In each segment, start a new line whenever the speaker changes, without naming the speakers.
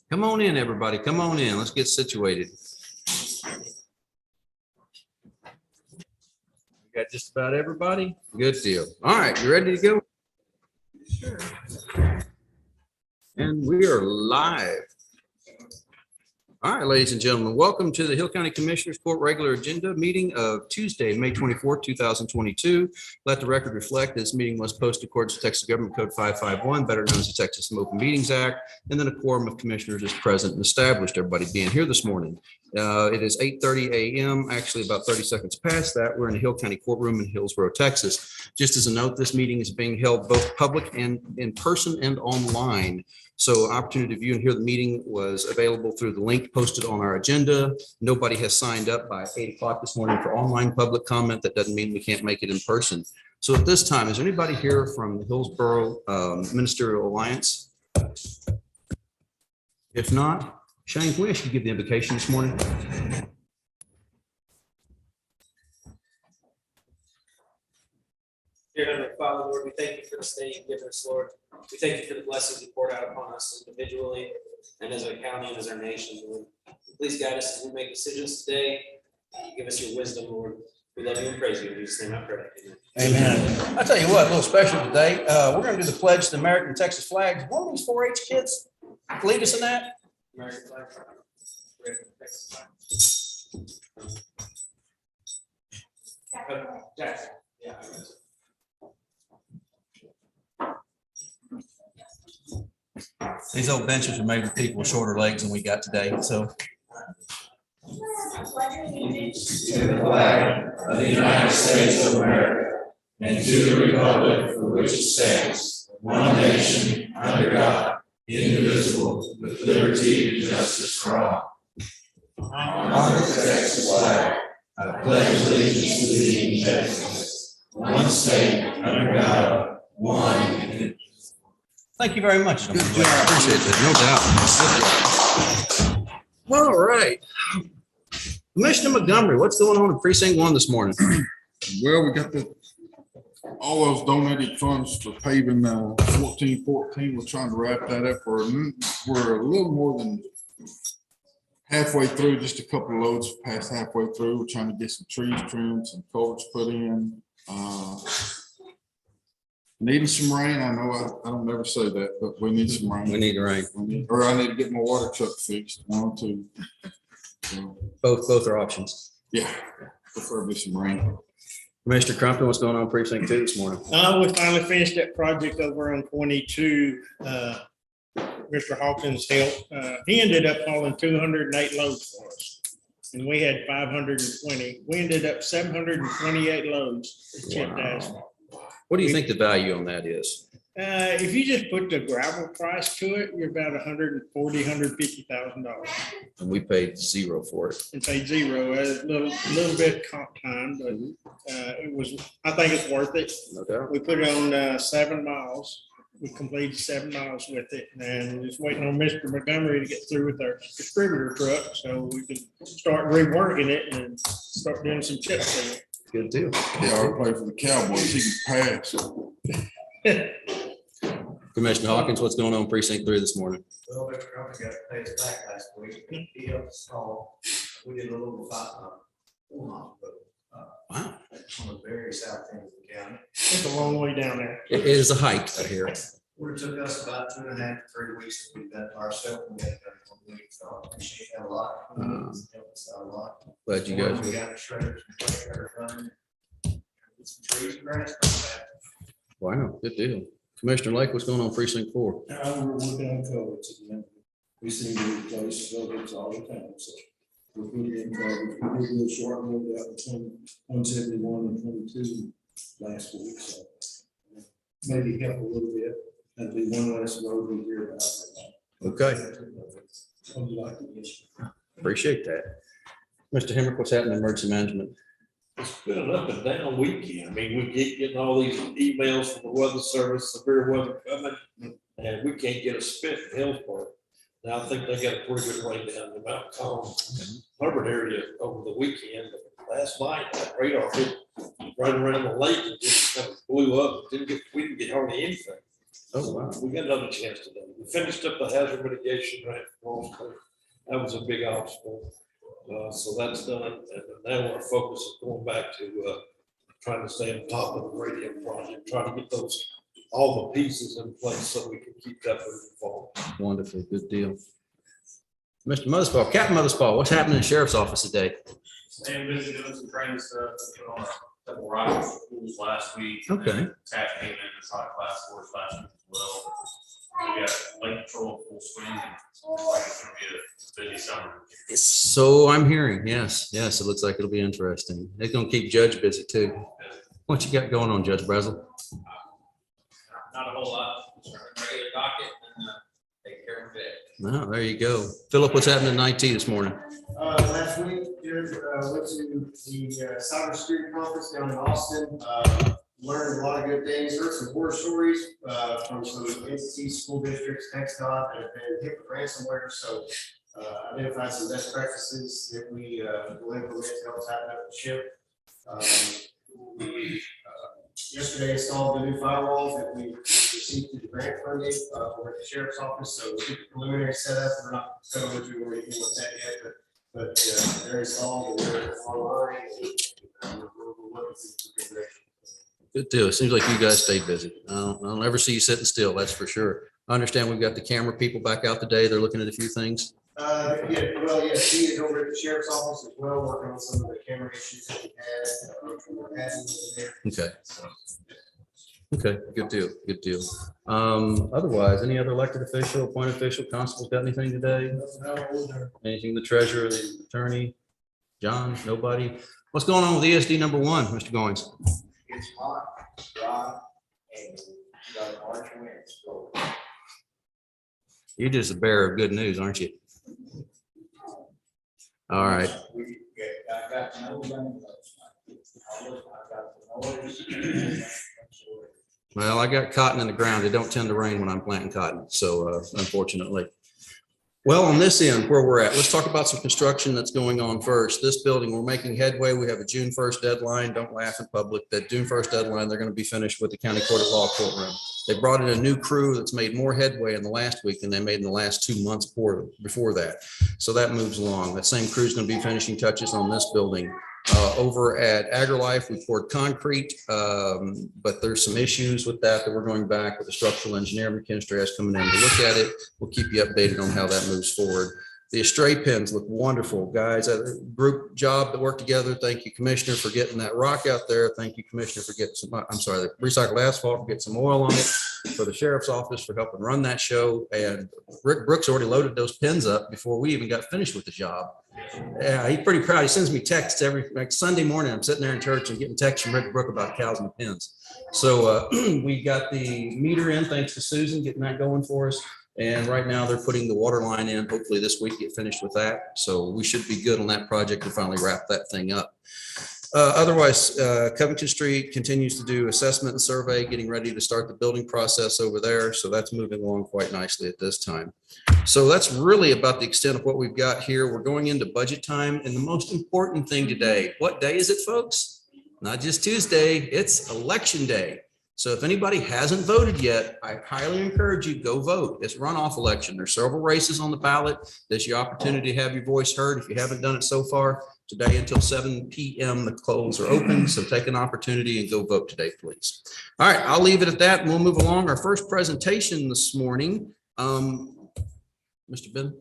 Come on in, everybody. Come on in. Let's get situated. Got just about everybody? Good deal. All right, you ready to go? Sure. And we are live. All right, ladies and gentlemen, welcome to the Hill County Commissioners Court regular agenda meeting of Tuesday, May 24th, 2022. Let the record reflect this meeting was posted according to Texas Government Code 551, better known as the Texas Open Meetings Act, and then a quorum of commissioners is present and established. Everybody being here this morning. It is 8:30 a.m., actually about 30 seconds past that. We're in the Hill County Courtroom in Hillsborough, Texas. Just as a note, this meeting is being held both public and in person and online. So opportunity to view and hear the meeting was available through the link posted on our agenda. Nobody has signed up by 8 o'clock this morning for online public comment. That doesn't mean we can't make it in person. So at this time, is there anybody here from the Hillsborough Ministerial Alliance? If not, Shane, can we ask you to give the invocation this morning?
Dear Heavenly Father, Lord, we thank you for this day you've given us, Lord. We thank you for the blessings you poured out upon us individually and as a county and as our nation, Lord. Please guide us as we make decisions today. Give us your wisdom, Lord. We love you and praise you. In Jesus' name I pray. Amen.
Amen. I'll tell you what, a little special today. We're going to do the pledge to the American Texas flags. One of these 4-H kids lead us in that.
American flag. Jackson. Yeah.
These old benches are made with people with shorter legs than we got today. So.
To the flag of the United States of America and to the republic for which it stands, one nation, under God, indivisible, with liberty and justice for all. On the Texas flag, I pledge allegiance to thee, Texas, one state, under God, one.
Thank you very much. Good job. Appreciate that, no doubt. All right. Commissioner Montgomery, what's going on in Precinct 1 this morning?
Well, we got all those donated funds for paving 1414. We're trying to wrap that up. We're a little more than halfway through, just a couple of loads past halfway through. We're trying to get some trees trimmed, some culverts put in. Needing some rain. I know I don't ever say that, but we need some rain.
We need rain.
Or I need to get my water truck fixed. One or two. So,
Both are options.
yeah, preferably some rain.
Commissioner Crumpton, what's going on in Precinct 2 this morning?
We finally finished that project over on 22. Mr. Hawkins helped. He ended up hauling 208 loads for us, and we had 520. We ended up 728 loads. Chipped asphalt.
What do you think the value on that is?
If you just put the gravel price to it, you're about $150,000.
And we paid zero for it.
And paid zero, a little bit comp time, but it was. I think it's worth it.
No doubt.
We put it on 7 miles. We completed 7 miles with it, and we're just waiting on Mr. Montgomery to get through with our distributor truck so we can start reworking it and start doing some chip sealing.
Good deal.
Yeah, I play for the Cowboys. He can pass.
Commissioner Hawkins, what's going on in Precinct 3 this morning?
Well, Mr. Crumpton got to pay us back last week. He helped us all. We did a little 4 miles, but
Wow.
on the very south end of the county.
It's a long way down there.
It is a hike out here.
Would have took us about 2.5 to 3 weeks to do that ourselves. We got it done in 1 week, so I appreciate that a lot. Helped us out a lot.
Glad you guys.
We got the shredders and everything. Get some trees and grass from that.
Wow, good deal. Commissioner Lake, what's going on in Precinct 4?
We're working on culverts at the moment. We seem to replace culverts all the time, so we're putting in culverts. We did a little short road out between 171 and 22 last week, so maybe help a little bit. That'd be one less road we hear about.
Okay,
Something like this.
appreciate that. Mr. Hemrick, what's happening in emergency management?
It's been an up and down weekend. I mean, we keep getting all these emails from the weather service, severe weather coming, and we can't get a spit in Hillsborough. Now, I think they got a pretty good rain down in the Mount Calm, Hubbard area over the weekend. But last night, that radar hit right around the lake and just kind of blew up. We didn't get hardly anything.
Oh, wow.
We got another chance today. We finished up the hazard mitigation grant. That was a big obstacle. So that's done. And now our focus is going back to trying to stay on top of the radio project, trying to get those, all the pieces in place so we can keep that moving forward.
Wonderful, good deal. Mr. Mothersbaugh, Captain Mothersbaugh, what's happening in the sheriff's office today?
Staying busy doing some training stuff, put on a couple rocket schools last week. and
Okay.
then Attack Haven and shot class force last week as well. We got lake patrol full swing. And looks like it's gonna be a busy summer.
So I'm hearing, yes, it looks like it'll be interesting. It's gonna keep Judge busy too. What you got going on, Judge Brazel?
Not a whole lot, just regular docket and take care of it.
No, there you go. Philip, what's happening in IT this morning?
Last week, Jared, went to the cybersecurity conference down in Austin. Learned a lot of good things, heard some horror stories from some entities, school districts, TxDOT that have been hit with ransomware. So identified some best practices that we will implement to help tighten up the ship. We yesterday installed the new firewalls that we received through the grant funding over at the sheriff's office. So we did the preliminary setup. We're not going to do anything with that yet, but they're installed and they're online. And we're looking through the configuration.
Good deal. It seems like you guys stayed busy. I don't ever see you sitting still, that's for sure. I understand we've got the camera people back out today. They're looking at a few things.
Yeah, she is over at the sheriff's office as well, working on some of the camera issues that we had.
Okay. Okay, good deal. Otherwise, any other elected official, appointed official, constables got anything today? Anything, the treasurer, the attorney? John, nobody? What's going on with ESD number 1, Mr. Goins?
It's hot, dry, and got a March wind. So
You're just a bearer of good news, aren't you? All right.
I got no rain last night. I got the noise.
Well, I got cotton in the ground. It don't tend to rain when I'm planting cotton. So unfortunately. Well, on this end, where we're at, let's talk about some construction that's going on first. This building, we're making headway. We have a June 1st deadline. Don't laugh in public. That June 1st deadline, they're going to be finished with the County Court of Law courtroom. They brought in a new crew that's made more headway in the last week than they made in the last 2 months before that. So that moves along. That same crew is going to be finishing touches on this building. Over at AgriLife, we poured concrete, but there's some issues with that we're going back with the structural engineer. McKinstry has coming in to look at it. We'll keep you updated on how that moves forward. The Astray pins look wonderful, guys. A group job that worked together. Thank you, Commissioner, for getting that rock out there. Thank you, Commissioner, for getting some, the recycled asphalt, for getting some oil on it. For the sheriff's office for helping run that show. And Rick Brooks already loaded those pins up before we even got finished with the job. Yeah, he's pretty proud. He sends me texts every Sunday morning. I'm sitting there in church and getting texts from Rick Brook about cows and pins. So we got the meter in, thanks to Susan, getting that going for us. And right now they're putting the water line in. Hopefully this week get finished with that. So we should be good on that project and finally wrap that thing up. Otherwise, Covington Street continues to do assessment and survey, getting ready to start the building process over there. So that's moving along quite nicely at this time. So that's really about the extent of what we've got here. We're going into budget time. And the most important thing today, what day is it, folks? Not just Tuesday, it's election day. So if anybody hasn't voted yet, I highly encourage you, go vote. It's a runoff election. There's several races on the ballot. There's your opportunity to have your voice heard. If you haven't done it so far, today until 7 p.m. the polls are open. So take an opportunity and go vote today, please. All right, I'll leave it at that and we'll move along. Our first presentation this morning. Mr. Ben,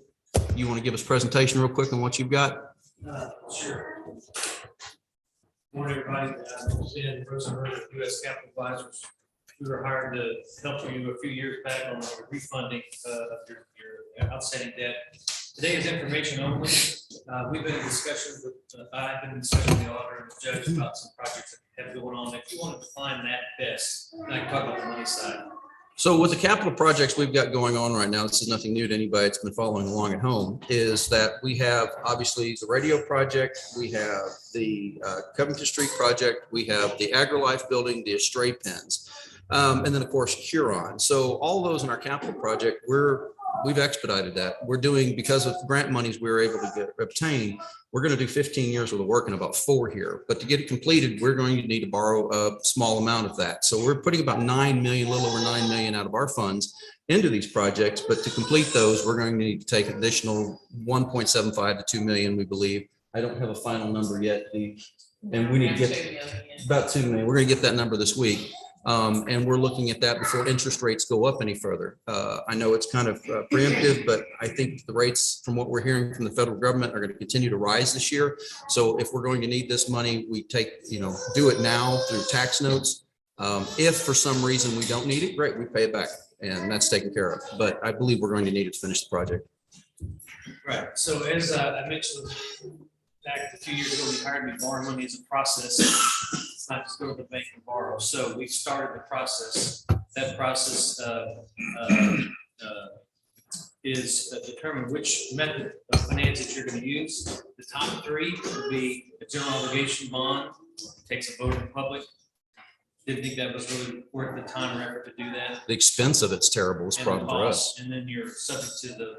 you want to give us a presentation real quick on what you've got?
Sure. Morning, everybody. I'm Ben Rosenberg of U.S. Capital Advisors. We were hired to help you a few years back on the refunding of your outstanding debt. Today is information only. We've been in discussions with, I've been in discussion with the auditor and the judge about some projects that have going on. If you want to define that best, then I can talk about the money side.
So with the capital projects we've got going on right now, this is nothing new to anybody that's been following along at home, is that we have obviously the radio project, we have the Covington Street project, we have the AgriLife building, the Astray pens, and then of course Huron. So all those in our capital project, we're we've expedited that. We're doing, because of grant monies we were able to obtain, we're going to do 15 years worth of work in about 4 here. But to get it completed, we're going to need to borrow a small amount of that. So we're putting about 9 million, a little over 9 million out of our funds into these projects. But to complete those, we're going to need to take additional 1.75 to 2 million, we believe. I don't have a final number yet. And we need to get about 2 million. We're going to get that number this week. And we're looking at that before interest rates go up any further. I know it's kind of preemptive, but I think the rates, from what we're hearing from the federal government, are going to continue to rise this year. So if we're going to need this money, we do it now through tax notes. If for some reason we don't need it, great, we pay it back, and that's taken care of. But I believe we're going to need it to finish the project.
Right, so as I mentioned back a few years ago, we hired me, borrowing money as a process. It's not just go to the bank and borrow. So we started the process. That process is determine which method of finance that you're going to use. The top 3 would be a general obligation bond. Takes a vote in public. Didn't think that was really worth the time or effort to do that.
The expense of it's terrible. It's a
And the
problem for us.
cost, and then you're subject to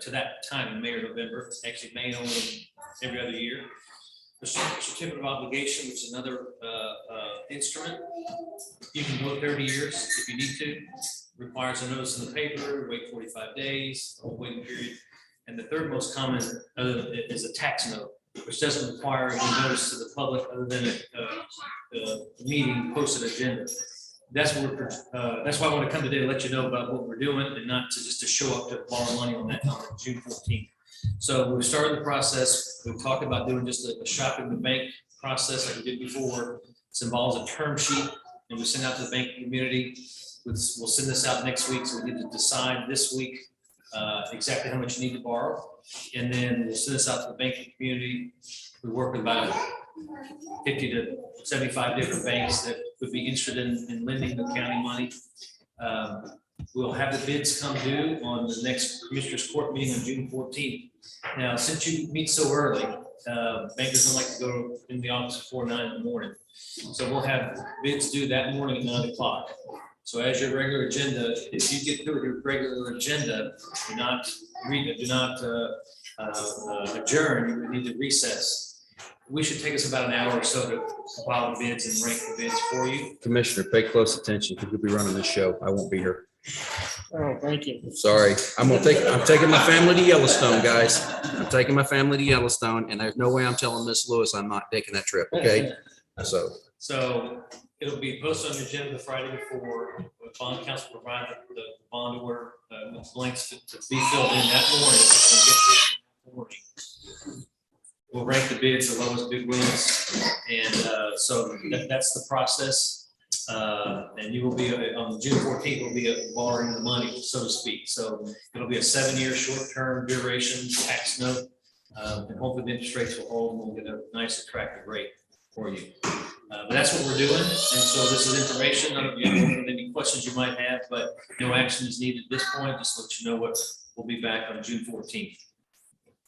to that time in May or November, actually May only every other year. The certificate of obligation, which is another instrument, you can go 30 years if you need to. Requires a notice in the paper, wait 45 days, a waiting period. And the third most common is a tax note, which doesn't require any notice to the public other than a meeting posted agenda. That's what that's why I want to come today to let you know about what we're doing, and not to show up to borrow money on that on June 14th. So we started the process. We talked about doing just a shopping the bank process like we did before. This involves a term sheet, and we send out to the banking community. We'll send this out next week, so we need to decide this week exactly how much you need to borrow, and then we'll send this out to the banking community. We work with about 50 to 75 different banks that would be interested in lending the county money. We'll have the bids come due on the next Commissioners Court meeting on June 14th. Now, since you meet so early, bankers don't like to go in the office before 9 in the morning. So we'll have bids due that morning at 9 o'clock. So as your regular agenda, if you get through your regular agenda, do not adjourn, you need to recess. We should take us about an hour or so to compile the bids and rank the bids for you.
Commissioner, pay close attention because you'll be running this show. I won't be here.
Oh, thank you.
Sorry. I'm taking my family to Yellowstone, guys. I'm taking my family to Yellowstone, and there's no way I'm telling Miss Lewis I'm not taking that trip, okay?
So it'll be posted on the agenda the Friday before. The bond council provide the bond order with blanks to be filled in that morning. We'll rank the bids, the lowest bid wins, and so that's the process. And you will be on June 14th. Will be borrowing the money, so to speak. So it'll be a 7-year short-term duration tax note, and hopefully the interest rates will hold, and we'll get a nice attractive rate for you. But that's what we're doing, and so this is information. I don't know any questions you might have, but no action is needed at this point. Just to let you know what we'll be back on June 14th.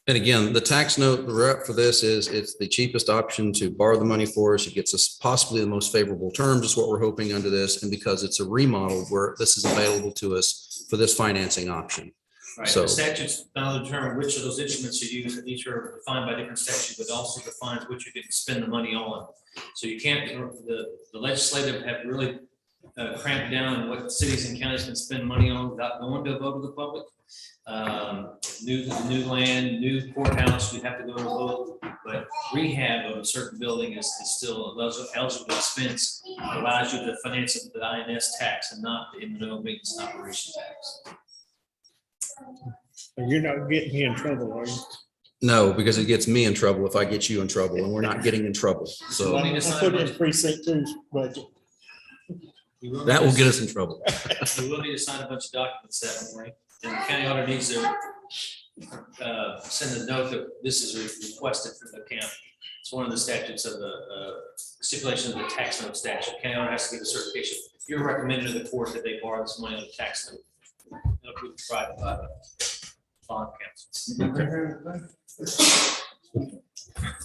And again, the tax note, the rep for this is it's the cheapest option to borrow the money for us. It gets us possibly the most favorable terms is what we're hoping under this. And because it's a remodel, where this is available to us for this financing option.
Right,
So-
the statutes not determine which of those instruments you use, and each are defined by different statutes, but also defines what you can spend the money on. So you can't, the legislative have really cramped down on what cities and counties can spend money on without going to a vote of the public. New land, new courthouse, we have to go to vote, but rehab of a certain building is still eligible expense. Allows you to finance the INS tax and not the M&O maintenance and operation tax.
You're not getting me in trouble, are you?
No, because it gets me in trouble if I get you in trouble, and we're not getting in trouble. So
Well,
I'll put it in precinct 2's budget.
You will
that will
need
get us in trouble.
You will need to sign a bunch of documents that morning, and the county auditor needs to send a note that this is requested from the county. It's one of the statutes of the stipulation of the tax note statute. County auditor has to get a certification. You're recommending to the court that they borrow this money on the tax note. It'll be provided by the bond council.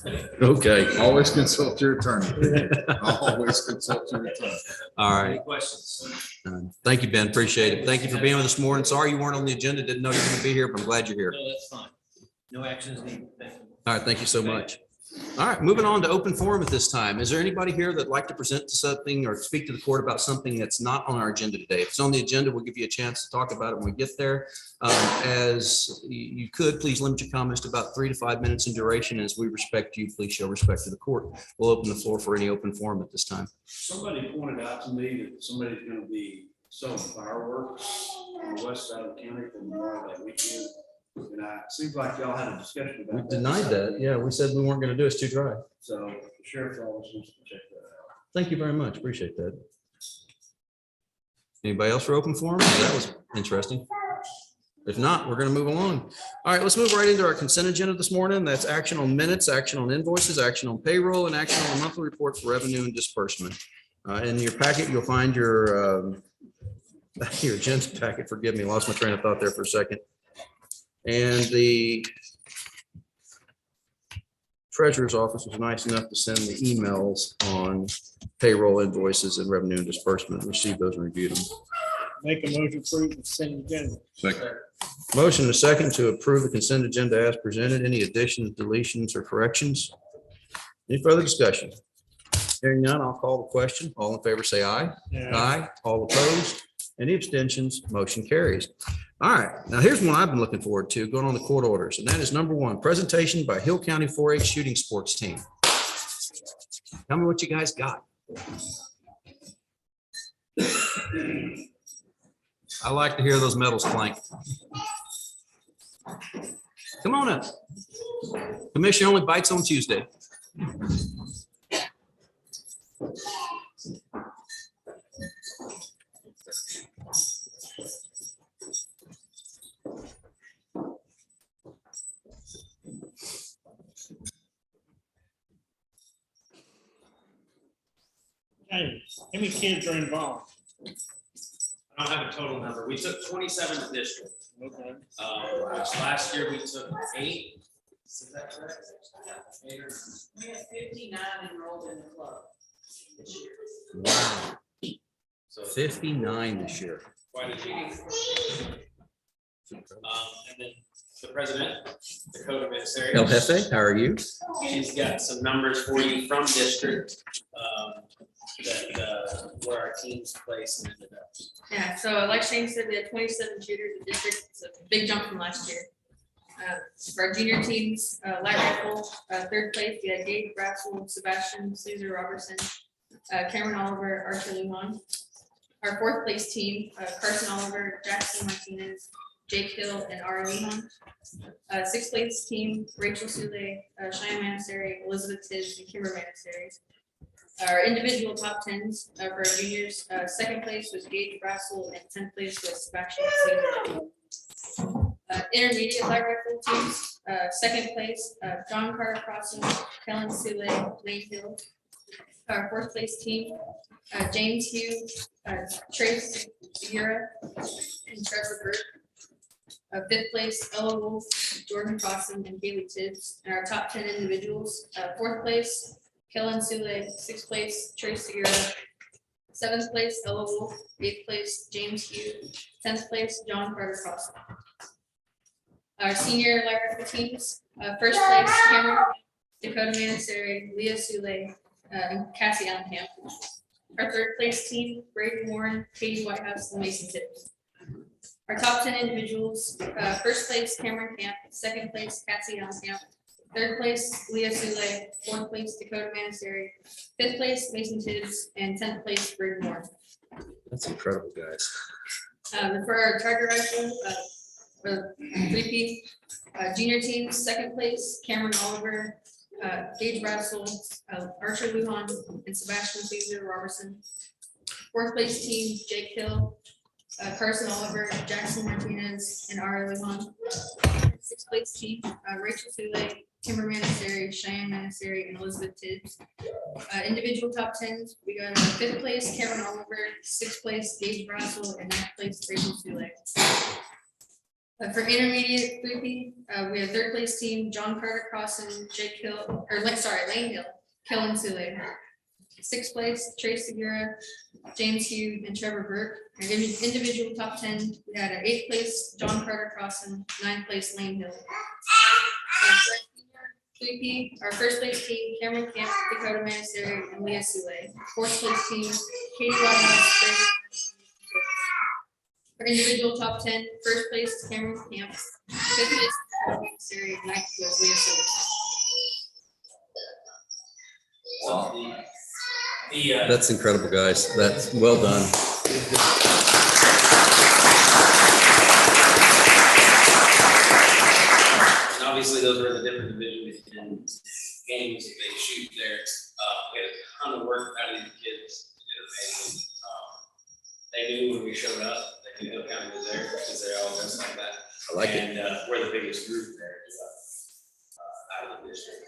Okay.
Always consult your attorney. Always consult your attorney.
All
Any
right.
questions?
Thank you, Ben. Appreciate it. Thank you for being with us this morning. Sorry you weren't on the agenda. Didn't know you were going to be here, but I'm glad you're here.
No, that's fine. No action is needed. Thank you.
All right, thank you so much. All right, moving on to open forum at this time. Is there anybody here that'd like to present to something or speak to the court about something that's not on our agenda today? If it's on the agenda, we'll give you a chance to talk about it when we get there. As you could, please limit your comments to about 3 to 5 minutes in duration. As we respect you, please show respect to the court. We'll open the floor for any open forum at this time.
Somebody pointed out to me that somebody's gonna be selling fireworks on the west side of the county for Memorial Day weekend. And it seems like y'all had a discussion
We
about that.
denied that. Yeah, we said we weren't going to do it. It's too dry.
So the sheriff's office wants to check that out.
Thank you very much. Appreciate that. Anybody else for open forum? That was interesting. If not, we're going to move along. All right, let's move right into our consent agenda this morning. That's action on minutes, action on invoices, action on payroll, and action on the monthly report for revenue and disbursement. In your packet, you'll find your agenda packet. Forgive me, lost my train of thought there for a second. And the treasurer's office was nice enough to send the emails on payroll invoices and revenue and disbursement. Received those and reviewed them.
Make a motion to approve the consent agenda.
Second.
Motion and a second to approve the consent agenda as presented. Any additions, deletions, or corrections? Any further discussion? Hearing none, I'll call the question. All in favor, say aye. Aye. All opposed? Any abstentions? Motion carries. All right, now here's one I've been looking forward to, going on the court orders, and that is number 1, presentation by Hill County 4-H shooting sports team. Tell me what you guys got. I like to hear those medals clank. Come on up. Commission only bites on Tuesday.
Hey, how many kids are involved?
I don't have a total number. We took 27 to district.
Okay.
Which last year we took 8. Is that correct? 8 or-
We have 59 enrolled in the club this year.
Wow,
So
59 this year.
quite a few. And then the president, the code administrator.
El Jefe, how are you?
She's got some numbers for you from district, where our teams placed and ended up.
Yeah, so like Shane said, we had 27 shooters in district. It's a big jump from last year. For our junior teams, light rifle, 3rd place, we had Gabe Brassel, Sebastian Caesar Robertson, Cameron Oliver, Archer Lujan. Our 4th place team, Carson Oliver, Jackson Martinez, Jake Hill, and Ara Lujan. 6th place team, Rachel Sule, Cheyenne Manasari, Elizabeth Tibbs, and Kimber Manasari. Our individual top 10s for our juniors, 2nd place was Gage Brassel, and 10th place was Sebastian Caesar. Intermediate light rifle teams, 2nd place, John Carter Crossing, Kellen Sule, Lane Hill. Our 4th place team, James Hughes, Trace Segura, and Trevor Burke. 5th place, Ella Wolf, Jordan Crossan, and Haley Tibbs. And our top 10 individuals, 4th place, Kellen Sule, 6th place, Trace Segura, 7th place, Ella Wolf, 8th place, James Hughes, 10th place, John Carter Crossan. Our senior light rifle teams, 1st place, Cameron, Dakota Manasari, Leah Sule, and Cassie Allenham. Our 3rd place team, Braden Warren, Katie Whitehouse, and Mason Tibbs. Our top 10 individuals, 1st place, Cameron Camp, 2nd place, Cassie Allenham, 3rd place, Leah Sule, 4th place, Dakota Manasari, 5th place, Mason Tibbs, and 10th place, Braden Warren.
That's incredible, guys.
For our target rifle, for 3P, junior teams, 2nd place, Cameron Oliver, Gage Brassel, Archer Lujan, and Sebastian Caesar Robertson. 4th place team, Jake Hill, Carson Oliver, Jackson Martinez, and Ara Lujan. 6th place team, Rachel Sule, Kimber Manasari, Cheyenne Manasari, and Elizabeth Tibbs. Individual top 10s, we got 5th place, Cameron Oliver, 6th place, Gage Brassel, and 9th place, Rachel Sule. For intermediate 3P, we have third place team, John Carter Crossan, Jake Hill, Lane Hill, Kellen Sule. Sixth place, Trace Segura, James Hughes, and Trevor Burke. Our individual top 10, we had an 8th place, John Carter Crossan, 9th place, Lane Hill. 3P, our first place team, Cameron Camp, Dakota Manisteri, and Leah Sule. Fourth place team, Katie Waddell. For individual top 10, first place is Cameron Camp, 5th place, Dakota Manisteri, 9th place, Leah Sule.
That's incredible, guys. That's well done.
And obviously, those were the different divisions and games that they shoot there. We had a ton of work out of these kids. They did amazing. They knew when we showed up, they knew Hill County was there because they're all dressed like that.
I like it.
And we're the biggest group there out of the district.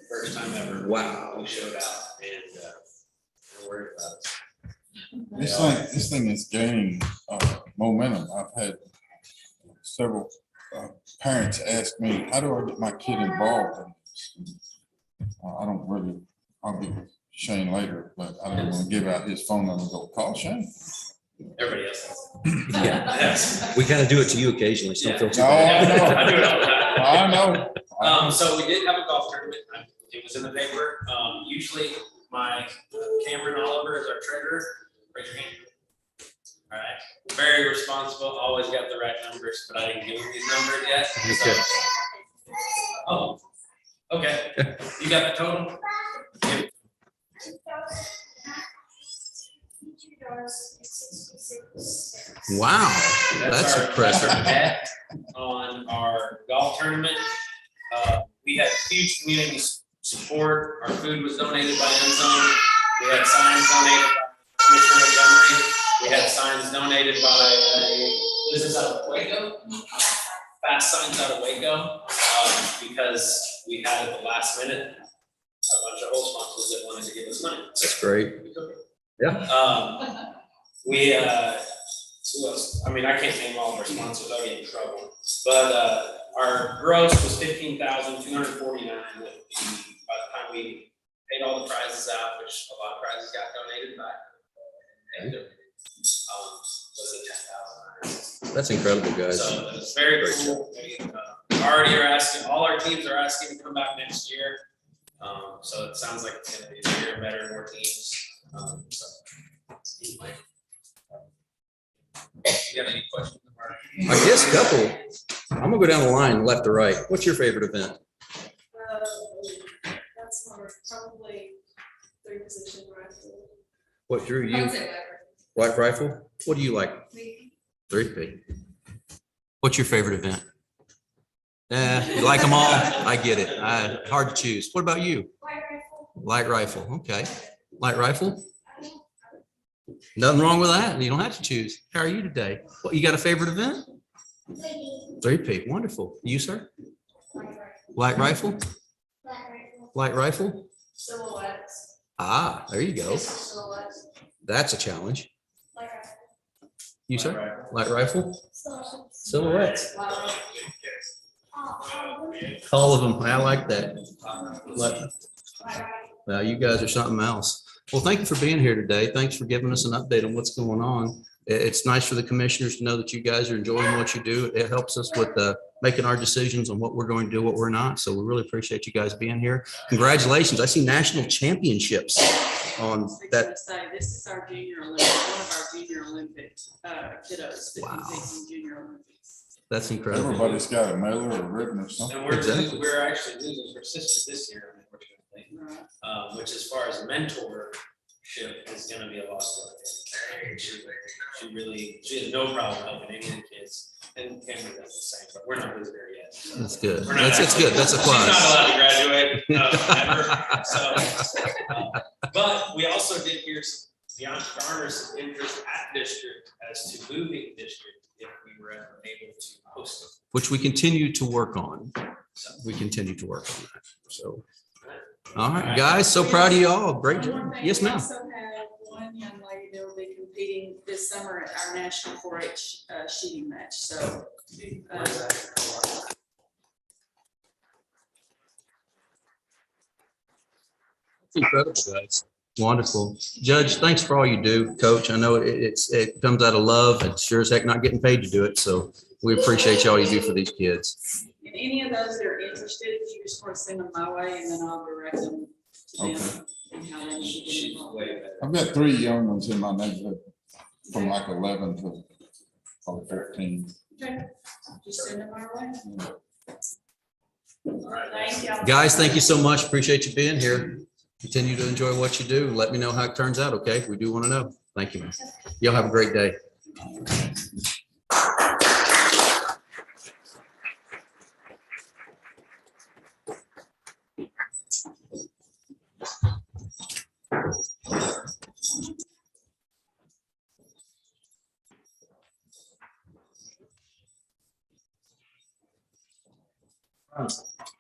First time ever.
Wow.
We showed out and we're worried about it.
This thing is gaining momentum. I've had several parents ask me, how do I get my kid involved in this? I don't really, I'll give Shane later, but I don't want to give out his phone number and go call Shane.
Everybody else.
Yeah.
Yes.
We kind of do it to you occasionally, so don't feel too
No,
bad.
I do it all the time.
I know.
So we did have a golf tournament. It was in the paper. Usually my Cameron Oliver is our treasurer. Raise your hand. All right. Very responsible. Always got the right numbers, but I didn't give him these numbers yet. So-
Okay.
Oh, okay. You got the total?
Wow, that's
our
impressive.
bet on our golf tournament. We had huge community support. Our food was donated by Endzone. We had signs donated by Commissioner Montgomery. We had signs donated by a business out of Waco. Fast signs out of Waco, because we had at the last minute a bunch of whole sponsors that wanted to give us money.
That's great. Yeah.
We, who else? I mean, I can't name all of our sponsors, I'll get in trouble. But, our gross was 15,249. By the time we paid all the prizes out, which a lot of prizes got donated back. Was it 10,000?
That's incredible, guys.
So it's very
Great
cool. We already are asking, all our teams are asking to come back next year. So it sounds like it's gonna be bigger, better, more teams. So. Anyway. You got any questions?
I guess a couple. I'm gonna go down the line, left to right. What's your favorite event?
That's more probably 3-position rifle.
What drew
I
you?
would say whatever.
White rifle? What do you like?
Me.
3P. What's your favorite event? You like them all? I get it. Hard to choose. What about you?
White rifle.
Light rifle, okay. Light rifle? Nothing wrong with that. You don't have to choose. How are you today? What, you got a favorite event? 3P, wonderful. You, sir? Light rifle? Light rifle?
Silhouettes.
Ah, there you go.
Silhouettes.
That's a challenge.
Light rifle.
You, sir? Light rifle? Silhouettes. All of them. I like that. Well, you guys are something else. Well, thank you for being here today. Thanks for giving us an update on what's going on. It's nice for the commissioners to know that you guys are enjoying what you do. It helps us with making our decisions on what we're going to do, what we're not. So we really appreciate you guys being here. Congratulations. I see national championships on that.
This is our junior Olympic, one of our junior Olympic kiddos that
Wow.
competes in junior Olympics.
That's incredible.
Everybody's got a medal or a ribbon or something.
And we're,
Exactly.
we're actually losing her sister this year, unfortunately.
Right.
Which as far as mentorship is gonna be a lost art. She really, she has no problem helping any of the kids, and Cameron does the same, but we're not losing her yet. So
That's good.
we're not
That's good. That's a
She's not
plus.
allowed to graduate, ever, so. But we also did hear some, garner some interest at district as to moving district if we were ever able to host it.
Which we continue to work on. We continue to work on that. So, all right, guys, so proud of you all. Great
One more
job.
thing,
Yes,
we
ma'am.
also had one young lady that will be competing this summer at our national 4-H shooting match, so.
Incredible, guys. Wonderful. Judge, thanks for all you do, Coach. I know it comes out of love. It's sure as heck not getting paid to do it. So we appreciate all you do for these kids.
And any of those that are interested, if you just want to send them my way, and then I'll direct them to them and how they need to get involved.
I've got 3 young ones in my neighborhood from like 11 to probably 13.
Okay, just send them our way. All right, thank you.
Guys, thank you so much. Appreciate you being here. Continue to enjoy what you do. Let me know how it turns out, okay? We do want to know. Thank you, man. Y'all have a great day.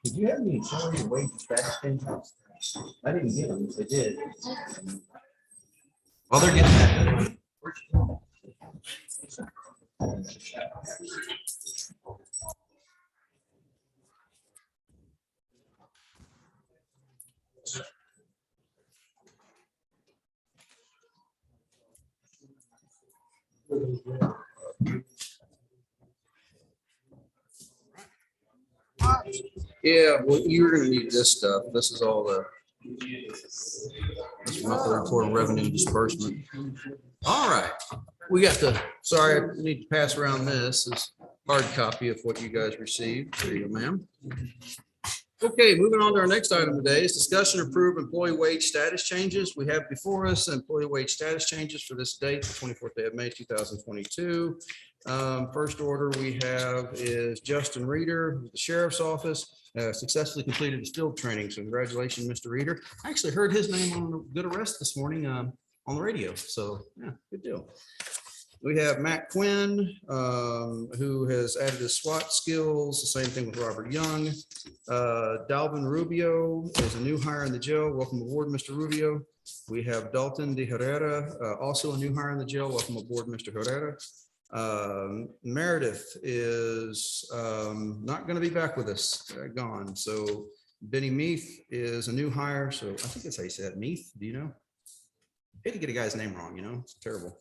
Did you have any salary and wage status changes? I didn't get them, if they did. Well, they're getting that. Yeah, well, you're gonna need this stuff. This is all the monthly report on revenue disbursement. All right, we got the, sorry, I need to pass around this. This is a hard copy of what you guys received. There you go, ma'am. Okay, moving on to our next item today is discussion and approve employee wage status changes. We have before us employee wage status changes for this date, the 24th day of May, 2022. First order we have is Justin Reeder, the Sheriff's Office, successfully completed his field training. So congratulations, Mr. Reeder. I actually heard his name on a good arrest this morning on the radio. So yeah, good deal. We have Matt Quinn, who has added his SWAT skills. The same thing with Robert Young. Dalvin Rubio is a new hire in the jail. Welcome aboard, Mr. Rubio. We have Dalton De Herrera, also a new hire in the jail. Welcome aboard, Mr. Herrera. Meredith is not going to be back with us, gone. So Benny Meath is a new hire. So I think that's how you said Meath. Do you know? I hate to get a guy's name wrong, you know, it's terrible.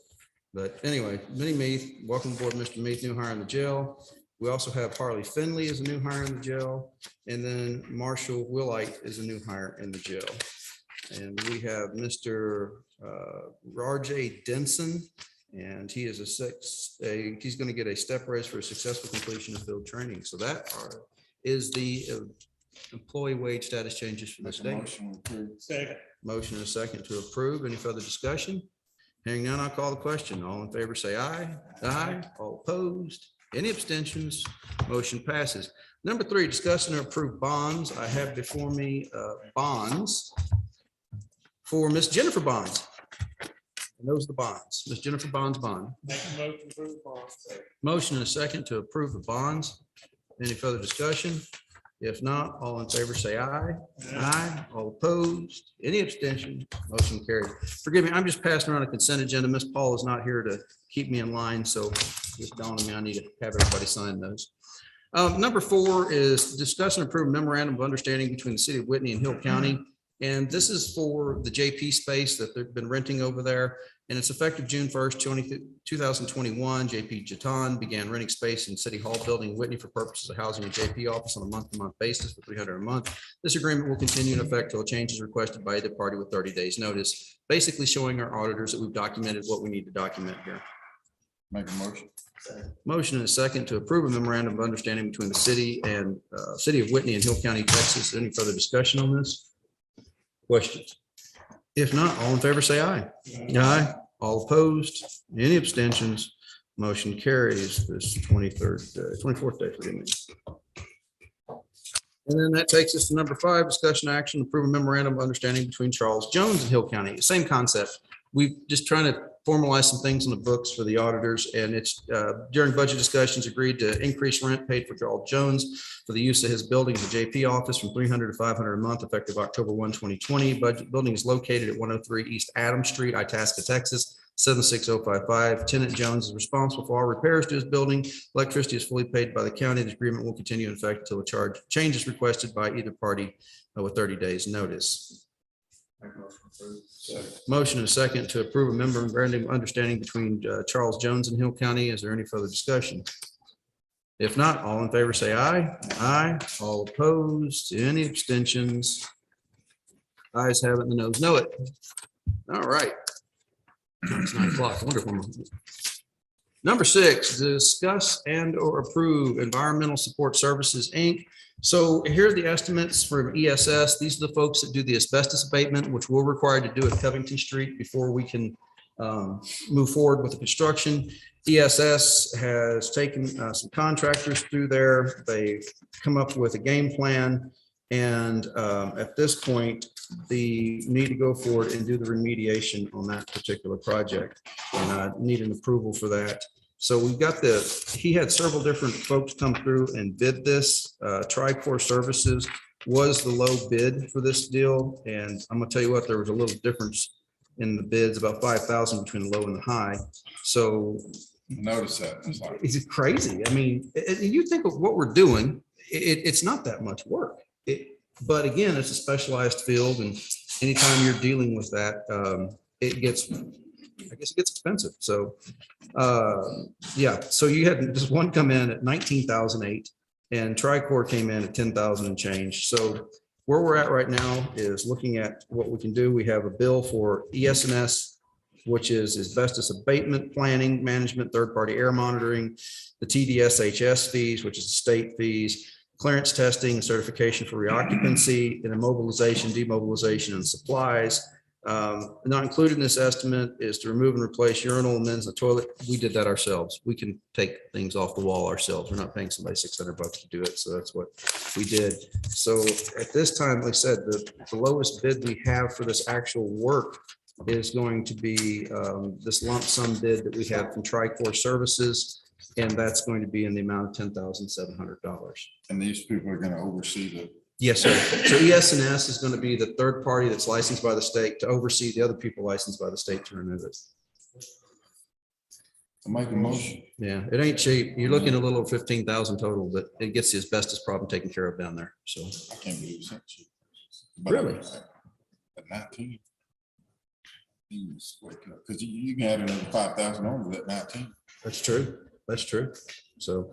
But anyway, Benny Meath, welcome aboard, Mr. Meath, new hire in the jail. We also have Harley Finley as a new hire in the jail. And then Marshall Willite is a new hire in the jail. And we have Mr. RJ Denson. And he is he's going to get a step raise for a successful completion of field training. So that is the employee wage status changes for this day.
Second.
Motion and a second to approve. Any further discussion? Hearing none, I'll call the question. All in favor, say aye. Aye. All opposed? Any abstentions? Motion passes. Number 3, discuss and approve bonds. I have before me bonds for Miss Jennifer Bonds. And those are the bonds. Miss Jennifer Bonds bond.
Make a motion to approve bonds.
Motion and a second to approve the bonds. Any further discussion? If not, all in favor say aye. Aye. All opposed? Any abstention? Motion carried. Forgive me, I'm just passing around a consent agenda. Miss Paul is not here to keep me in line, so it's dawned on me I need to have everybody sign those. Number 4 is discuss and approve memorandum of understanding between the city of Whitney and Hill County. And this is for the JP space that they've been renting over there. And it's effective June 1st, 2021. JP Jatan began renting space in City Hall building in Whitney for purposes of housing a JP office on a month-to-month basis for $300 a month. This agreement will continue in effect till a change is requested by either party with 30 days notice, basically showing our auditors that we've documented what we need to document here.
Make a motion.
Motion and a second to approve a memorandum of understanding between the city and City of Whitney and Hill County, Texas. Any further discussion on this? Questions? If not, all in favor say aye. Aye. All opposed? Any abstentions? Motion carries this 24th day, forgive me. And then that takes us to number 5, discussion action, approve a memorandum of understanding between Charles Jones and Hill County. Same concept. We've just trying to formalize some things in the books for the auditors, and it's during budget discussions agreed to increase rent paid for Charles Jones for the use of his building as a JP office from $300 to $500 a month effective October 1, 2020. Budget building is located at 103 East Adams Street, Itasca, Texas. 76055. Tenant Jones is responsible for all repairs to his building. Electricity is fully paid by the county. The agreement will continue in effect until a change is requested by either party with 30 days notice. Motion and a second to approve a memorandum of understanding between Charles Jones and Hill County. Is there any further discussion? If not, all in favor say aye. Aye. All opposed, any abstentions? Ayes have it, the noes know it. All right. It's 9 o'clock. I wonder if I'm. Number 6, discuss and or approve Environmental Support Services, Inc. So here are the estimates from ESS. These are the folks that do the asbestos abatement, which we're required to do at Covington Street before we can move forward with the construction. ESS has taken some contractors through there. They've come up with a game plan. And at this point, they need to go forward and do the remediation on that particular project. And I need an approval for that. So we've got he had several different folks come through and bid this. Tricor Services was the low bid for this deal. And I'm gonna tell you what, there was a little difference in the bids, about 5,000 between the low and the high. So
Notice that. It's like,
it's crazy. I mean, you think of what we're doing, it's not that much work. But again, it's a specialized field, and anytime you're dealing with that, it gets, I guess it gets expensive. So, yeah, so you had just one come in at 19,008 and Tricor came in at 10,000 and change. So where we're at right now is looking at what we can do. We have a bill for ES&S, which is asbestos abatement, planning, management, third-party air monitoring, the TDSHS fees, which is the state fees, clearance testing, certification for reoccupancy, and immobilization, demobilization, and supplies. Not included in this estimate is to remove and replace urinal amends in the toilet. We did that ourselves. We can take things off the wall ourselves. We're not paying somebody $600 to do it. So that's what we did. So at this time, like I said, the lowest bid we have for this actual work is going to be this lump sum bid that we have from Tricor Services. And that's going to be in the amount of $10,700.
and these people are gonna oversee the,
Yes, sir. So ES&S is going to be the third party that's licensed by the state to oversee the other people licensed by the state to remove it.
make a motion.
Yeah, it ain't cheap. You're looking at a little over 15,000 total, but it gets the asbestos problem taken care of down there. So
I can't believe it's that cheap. But
Really?
At 19. Because you can add another 5,000 on to that 19.
that's true. That's true. So,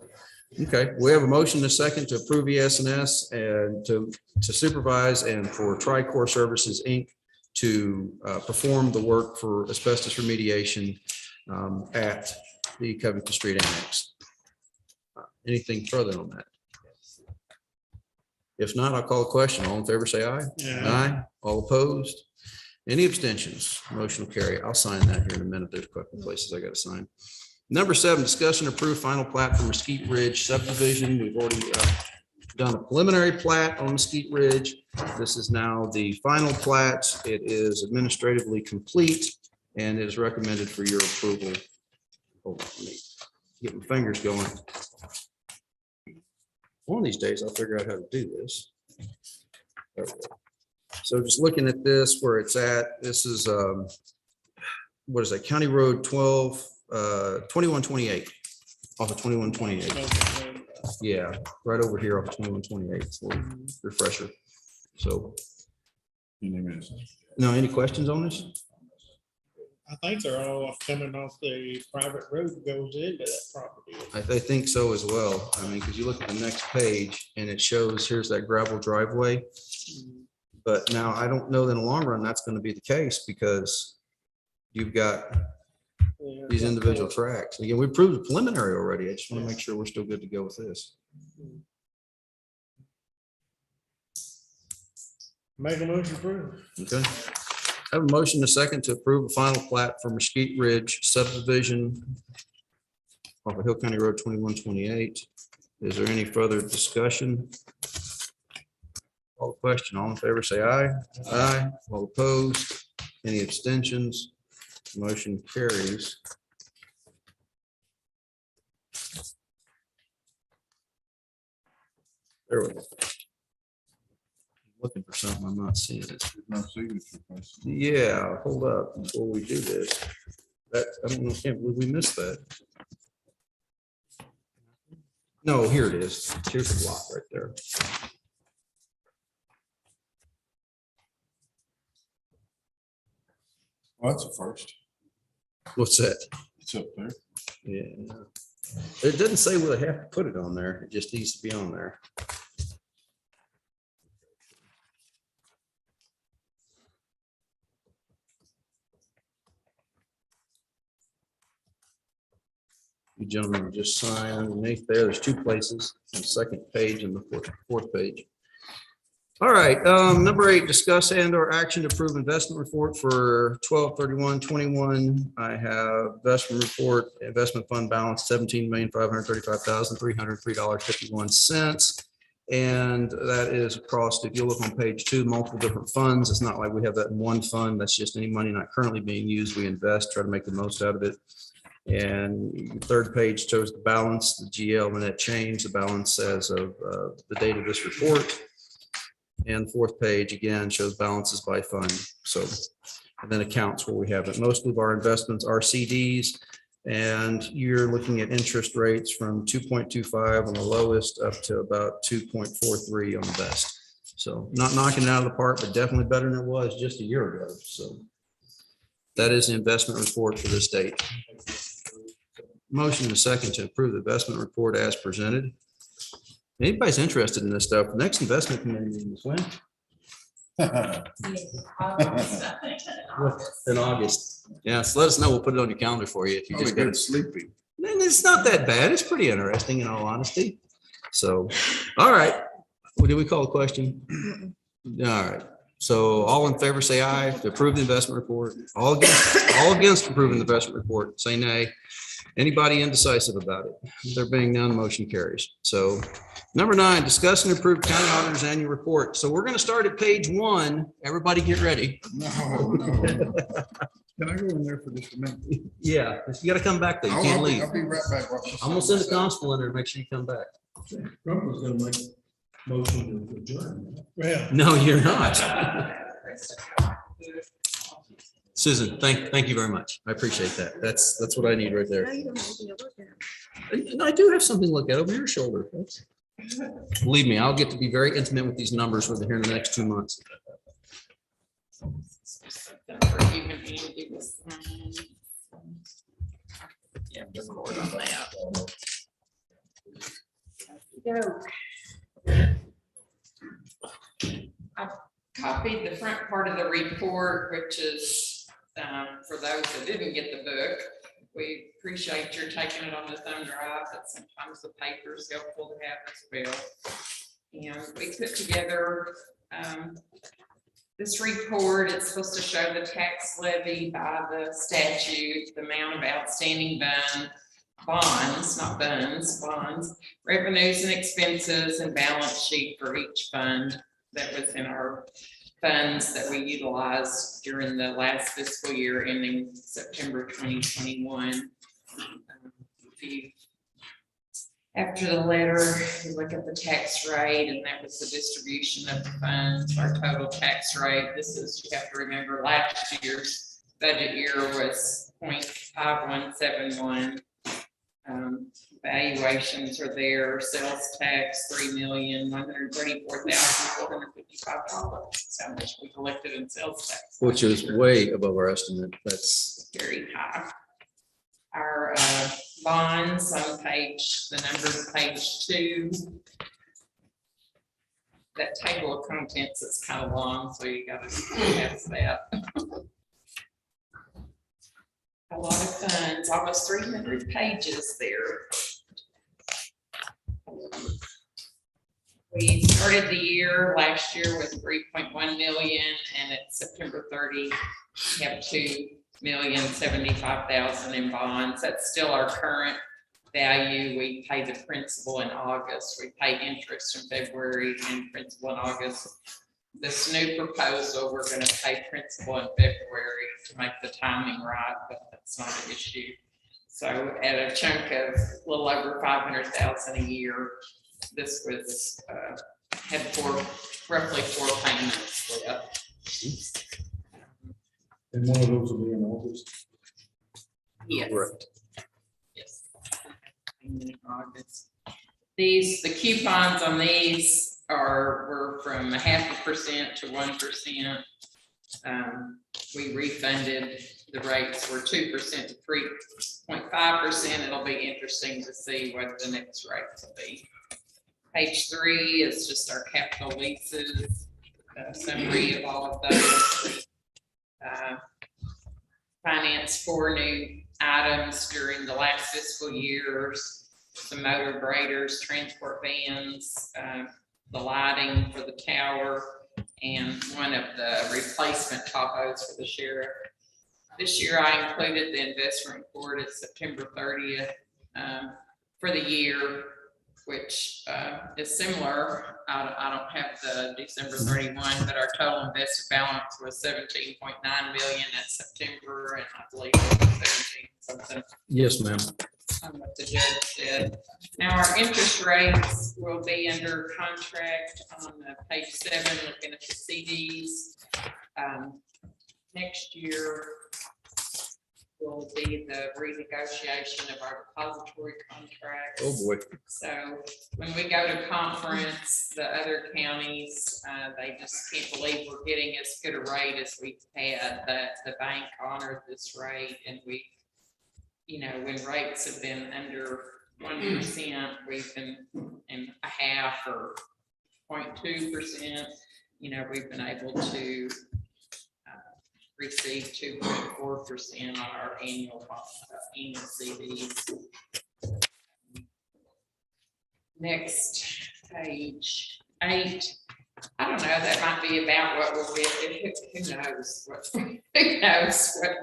okay, we have a motion and a second to approve ES&S and to supervise and for Tricor Services, Inc. to perform the work for asbestos remediation at the Covington Street Annex. Anything further on that? If not, I'll call a question. All in favor, say aye. Aye. All opposed? Any abstentions? Motion will carry. I'll sign that here in a minute. There's a couple of places I got to sign. Number 7, discuss and approve final plat for Mesquite Ridge subdivision. We've already done a preliminary plat on Mesquite Ridge. This is now the final plat. It is administratively complete and it is recommended for your approval. Hold on, let me get my fingers going. One of these days, I'll figure out how to do this. There we go. So just looking at this, where it's at, this is, what is that, County Road 2128, off of 2128. Yeah, right over here off of 2128. It's a little refresher. So, no, any questions on this?
I think they're all coming off the private road that goes into that property.
I think so as well. I mean, because you look at the next page and it shows here's that gravel driveway. But now I don't know that in the long run that's going to be the case because you've got these individual tracks. Again, we approved the preliminary already. I just want to make sure we're still good to go with this.
Make a motion for it.
Okay. I have a motion and a second to approve a final plat for Mesquite Ridge subdivision off of Hill County Road 2128. Is there any further discussion? All question, all in favor, say aye. Aye. All opposed? Any abstentions? Motion carries. There we go. Looking for something, I'm not seeing it.
No signature.
Yeah, hold up before we do this. That, I don't know, can't believe we missed that. No, here it is. Here's the block right there.
Well, that's a first.
What's that?
It's up there.
Yeah. It doesn't say where they have to put it on there. It just needs to be on there. You gentlemen just sign underneath there. There's two places, the second page and the fourth page. All right, number 8, discuss and or action to approve investment report for 12/31/21. I have investment report, investment fund balance $17,535,303.51. And that is across, if you look on page 2, multiple different funds. It's not like we have that in one fund. That's just any money not currently being used. We invest, try to make the most out of it. And the third page shows the balance, the GL, and that change, the balance as of the date of this report. And fourth page again shows balances by fund. So, and then accounts where we have it. Most of our investments are CDs, and you're looking at interest rates from 2.25 on the lowest up to about 2.43 on the best. So not knocking it out of the park, but definitely better than it was just a year ago. So that is the investment report for this date. Motion and a second to approve the investment report as presented. Anybody's interested in this stuff, the next investment committee meeting is when? In August. Yeah, so let us know. We'll put it on your calendar for you if you just
Probably
get
good
it.
sleepy.
And it's not that bad. It's pretty interesting in all honesty. So, all right. What do we call a question? All right. So all in favor, say aye to approve the investment report. All against approving the investment report, say nay. Anybody indecisive about it? There being none, motion carries. So number 9, discuss and approve county auditor's annual report. So we're going to start at page 1. Everybody get ready.
No. Can I go in there for just a minute?
Yeah, you got to come back though. You can't leave.
I'll be right back.
I'm going to send a constable in there to make sure you come back.
Trump was gonna make motion to adjourn.
Well,
No, you're not. Susan, thank you very much. I appreciate that. That's what I need right there. And I do have something to look at over your shoulder. Believe me, I'll get to be very intimate with these numbers with here in the next 2 months.
Yeah, record on that. I copied the front part of the report, which is for those that didn't get the book. We appreciate your taking it on the thumb drive, but sometimes the paper is helpful to have as well. And we put together this report. It's supposed to show the tax levy by the statute, the amount of outstanding bonds, not bonds, bonds, revenues and expenses, and balance sheet for each fund that was in our funds that we utilized during the last fiscal year ending September 2021. After the letter, you look at the tax rate, and that was the distribution of the funds, our total tax rate. This is, you have to remember, last year's budget year was 0.5171. Valuations are there, sales tax, $3,134,455. That's how much we collected in sales tax.
Which is way above our estimate. That's
Very high. Our bonds on page, the number of page 2. That table of contents is kind of long, so you gotta pass that. A lot of funds, almost 300 pages there. We started the year last year with 3.1 million, and at September 30, we have 2,075,000 in bonds. That's still our current value. We pay the principal in August. We pay interest in February and principal in August. This new proposal, we're going to pay principal in February to make the timing right, but that's not an issue. So at a chunk of a little over 500,000 a year, this was had roughly 4 payments left.
And one of those will be in August.
Yes.
Correct.
Yes. These, the coupons on these were from 0.5% to 1%. We refunded, the rates were 2% to 3.5%. It'll be interesting to see what the next rates will be. Page 3 is just our capital leases, summary of all of those. Finance 4 new items during the last fiscal years, some motor graders, transport vans, the lighting for the tower, and one of the replacement Tahoes for the sheriff. This year I included the investment report at September 30th for the year, which is similar. I don't have the December 31, but our total invested balance was 17.9 million at September, and I believe it was 17 something.
Yes, ma'am.
What the judge said. Now, our interest rates will be under contract on page 7, looking at the CDs. Next year will be the renegotiation of our depository contracts.
Oh, boy.
So when we go to conference, the other counties, they just can't believe we're getting as good a rate as we've had, that the bank honored this rate, and we, you know, when rates have been under 1%, we've been in 0.5 or 0.2%, you know, we've been able to receive 2.4% on our annual CDs. Next, page 8. I don't know, that might be about what we'll get. Who knows what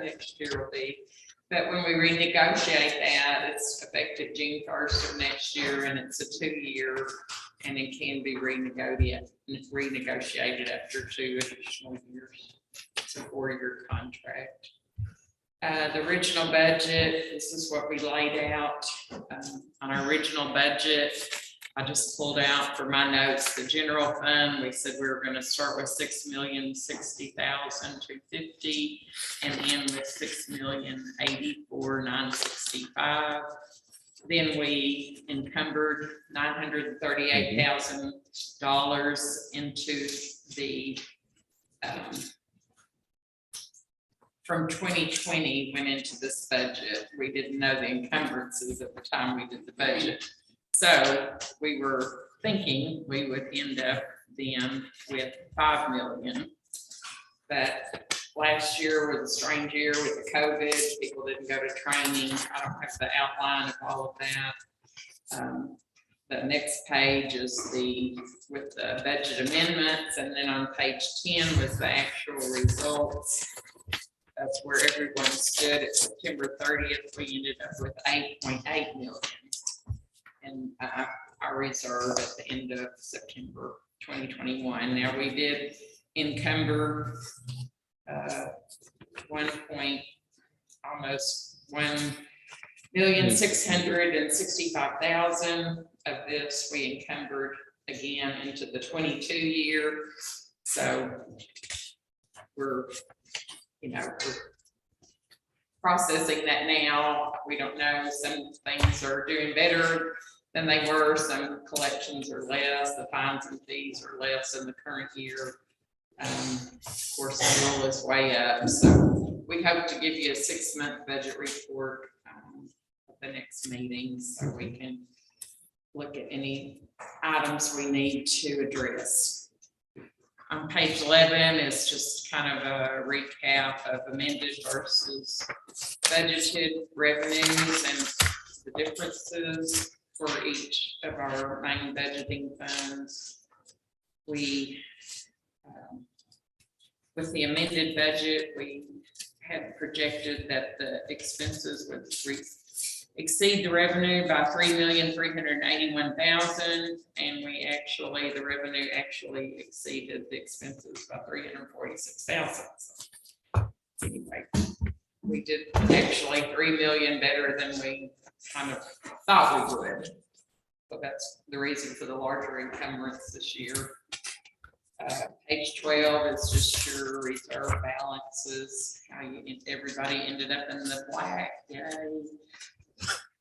next year will be. But when we renegotiate that, it's effective June 1st of next year, and it's a 2-year, and it can be renegotiated after 2 additional years. It's a 4-year contract. The original budget, this is what we laid out. On our original budget, I just pulled out for my notes, the general fund, we said we were going to start with 6,060,250 and end with 6,084,965. Then we encumbered $938,000 into the from 2020 went into this budget. We didn't know the encumbrances at the time we did the budget. So we were thinking we would end up then with 5 million. But last year was a strange year with the COVID. People didn't go to training. I don't have the outline of all of that. The next page is with the budget amendments, and then on page 10 was the actual results. That's where everyone stood at September 30th. We ended up with 8.8 million. And our reserve at the end of September 2021. Now, we did encumber almost 1,665,000 of this we encumbered again into the 22 year. So we're processing that now. We don't know, some things are doing better than they were, some collections are less, the fines and fees are less in the current year. Of course, the bill is way up, so we hope to give you a 6-month budget report at the next meeting, so we can look at any items we need to address. On page 11 is just kind of a recap of amended versus budgeted revenues and the differences for each of our main budgeting funds. We, with the amended budget, we had projected that the expenses would exceed the revenue by 3,381,000, and the revenue actually exceeded the expenses by 346,000. Anyway, we did actually 3 million better than we kind of thought we would. So that's the reason for the larger encumbrance this year. Page 12 is just your reserve balances, how everybody ended up in the black. Yay.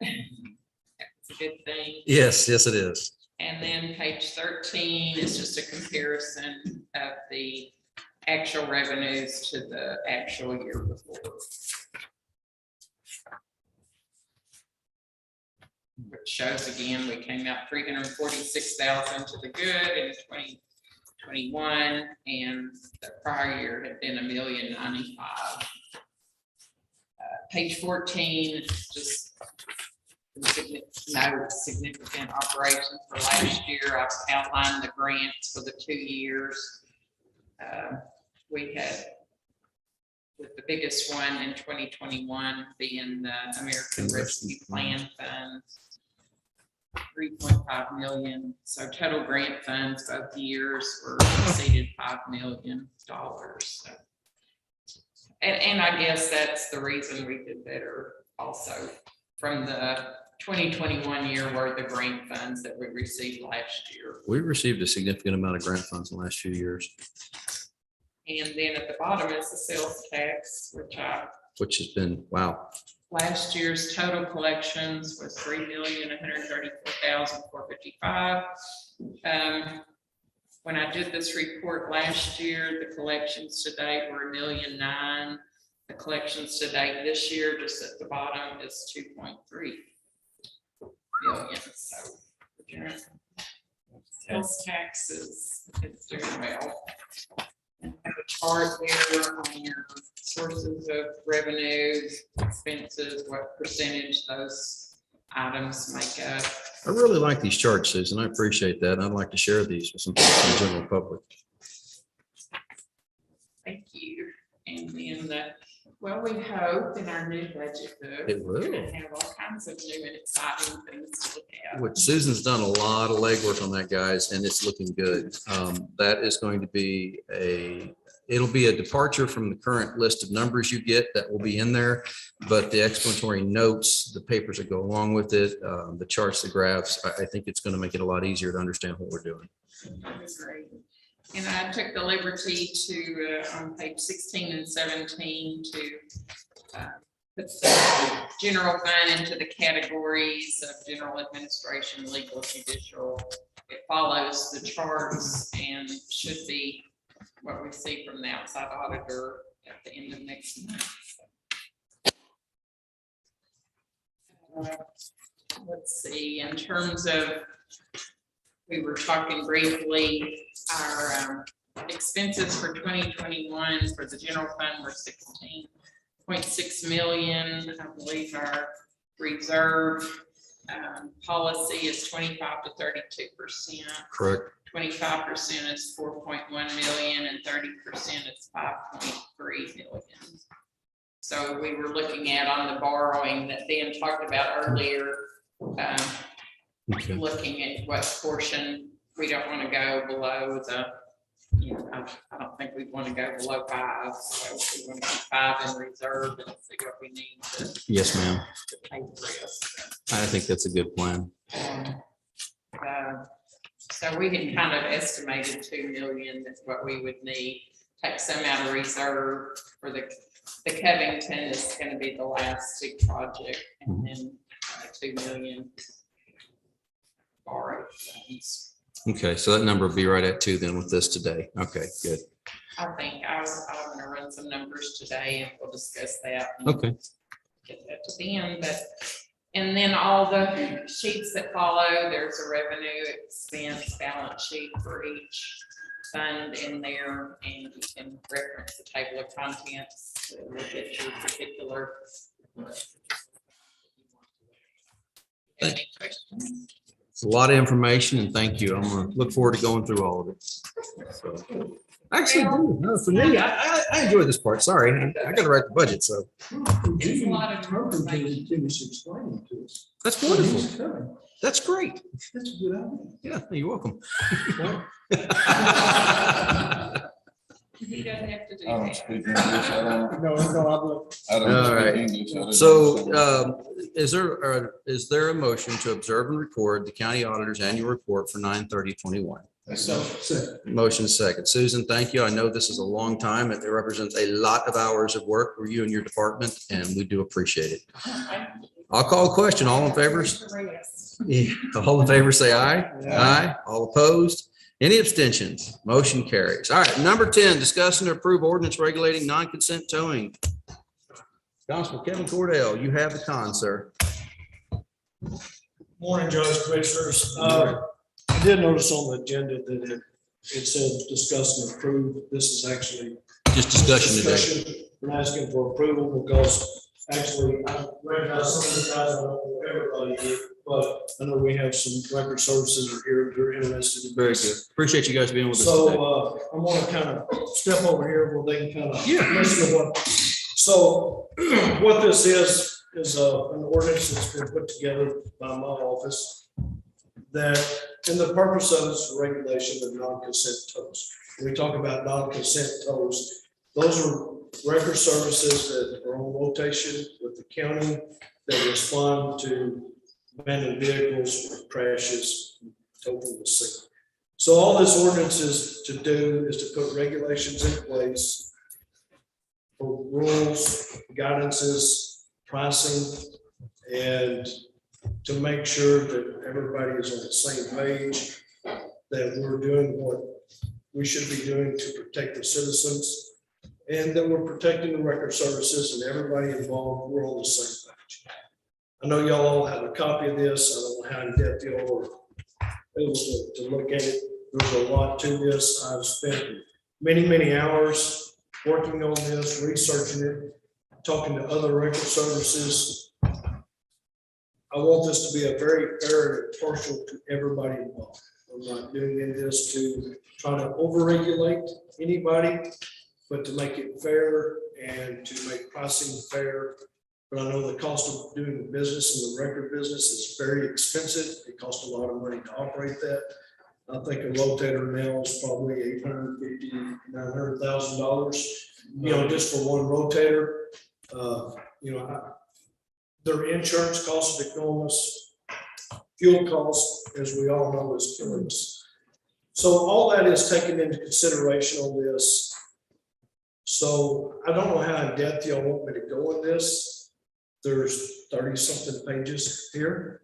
That's a good thing.
Yes, yes, it is.
And then page 13 is just a comparison of the actual revenues to the actual year before. Which shows again, we came out 346,000 to the good in 2021, and the prior year had been $1,095,000. Page 14, just significant operations for last year. I've outlined the grants for the 2 years. We had, with the biggest one in 2021 being the American Rescue Plan Funds, 3.5 million. So total grant funds both years were exceeded $5 million. So, and I guess that's the reason we did better also from the 2021 year were the grant funds that we received last year.
We received a significant amount of grant funds in the last few years.
And then at the bottom is the sales tax,
Which has been, wow.
last year's total collections was $3,134,455. When I did this report last year, the collections to date were $1,000,009. The collections to date this year, just at the bottom, is 2.3 million. So sales taxes is doing well. And have a chart there on your sources of revenues, expenses, what percentage those items make up.
I really like these charts, Susan. I appreciate that. And I'd like to share these with some people in the general public.
Thank you. And then well, we hope in our new budget book,
It will.
we're gonna have all kinds of new and exciting things to look at.
Which Susan's done a lot of legwork on that, guys, and it's looking good. That is going to be it'll be a departure from the current list of numbers you get that will be in there. But the explanatory notes, the papers that go along with it, the charts, the graphs, I think it's going to make it a lot easier to understand what we're doing.
That was great. And I took the liberty to, on page 16 and 17, to put the general fund into the categories of general administration, legal, judicial. It follows the charts and should be what we see from the outside auditor at the end of next month. Let's see, in terms of, we were talking briefly, our expenses for 2021 for the general fund were 16.6 million. I believe our reserve policy is 25 to 32%.
Correct.
25% is 4.1 million and 30% is 5.3 million. So we were looking at on the borrowing that Dan talked about earlier,
Okay.
looking at what portion we don't want to go below the, I don't think we want to go below 5. So we want to keep 5 in reserve and see what we need to
Yes, ma'am.
pay the rest.
I think that's a good plan.
So we had kind of estimated 2 million is what we would need, take some out of reserve for the Covington is going to be the last big project, and then 2 million borrowed funds.
Okay, so that number will be right at 2 then with this today. Okay, good.
I think I'm going to run some numbers today and we'll discuss that. and
Okay.
Get that to the end, and then all the sheets that follow, there's a revenue expense balance sheet for each fund in there, and you can reference the table of contents to look at your particular. Any questions?
It's a lot of information and thank you. I'm going to look forward to going through all of it. So, actually, no, for me, I enjoy this part. Sorry, I got to write the budget, so.
It's a lot of
Finish explaining to us.
That's
what he's
wonderful.
coming.
That's great.
That's a good idea.
Yeah, you're welcome.
He doesn't have to do
I don't
that.
speak English. I don't
All
speak
right.
English. I don't
So
understand.
is there a motion to observe and record the county auditor's annual report for 9/30/21? Motion is second. Susan, thank you. I know this is a long time. It represents a lot of hours of work for you and your department, and we do appreciate it. I'll call a question. All in favor? Yeah. All in favor, say aye. Aye. All opposed? Any abstentions? Motion carries. All right, number 10, discuss and approve ordinance regulating non-consent towing. Constable Kevin Cordell, you have the con, sir.
Morning, Judge, Commissioners. I did notice on the agenda that it said discuss and approve. This is actually
Just discussion today.
We're asking for approval because actually I recognize some of the guys, I don't know everybody here, but I know we have some record services are here, they're interested in
Very
this.
good. Appreciate you guys being with us today.
So I want to kind of step over here where they can kind of listen to what. So what this is an ordinance that's been put together by my office that, and the purpose of it is regulation of non-consent tows. When we talk about non-consent tows, those are record services that are on rotation with the county that respond to abandoned vehicles, crashes, tow from the scene. So all this ordinance is to do is to put regulations in place for rules, guidances, pricing, and to make sure that everybody is on the same page, that we're doing what we should be doing to protect the citizens, and that we're protecting the record services and everybody involved, we're on the same page. I know y'all all have a copy of this. I don't know how in depth y'all are able to look at it. There's a lot to this. I've spent many hours working on this, researching it, talking to other record services. I want this to be a very fair and impartial to everybody involved. I'm not doing this to try to overregulate anybody, but to make it fair and to make pricing fair. But I know the cost of doing the business and the record business is very expensive. It costs a lot of money to operate that. I think a rotator now is probably $850,000 to $900,000, you know, just for one rotator. You know, their insurance costs are enormous. Fuel costs, as we all know, is killing us. So all that is taken into consideration on this. So I don't know how in depth y'all want me to go in this. There's 30-something pages here.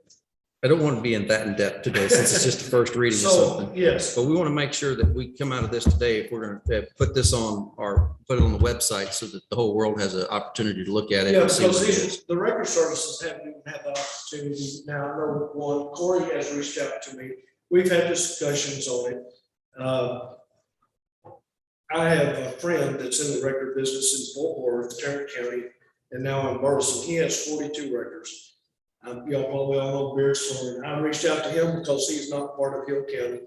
I don't want to be in that in depth today since it's just the first reading of
So,
something.
yes,
But we want to make sure that we come out of this today, if we're going to put this on or put it on the website so that the whole world has an opportunity to look at it
yeah,
and see what
because
it is.
the record services haven't even had the opportunity. Now, I know one, Corey has reached out to me. We've had discussions on it. I have a friend that's in the record business in Fort Worth, Tarrant County, and now in Burleson. He has 42 records. Y'all probably all know Beard Sword. I reached out to him because he's not part of Hill County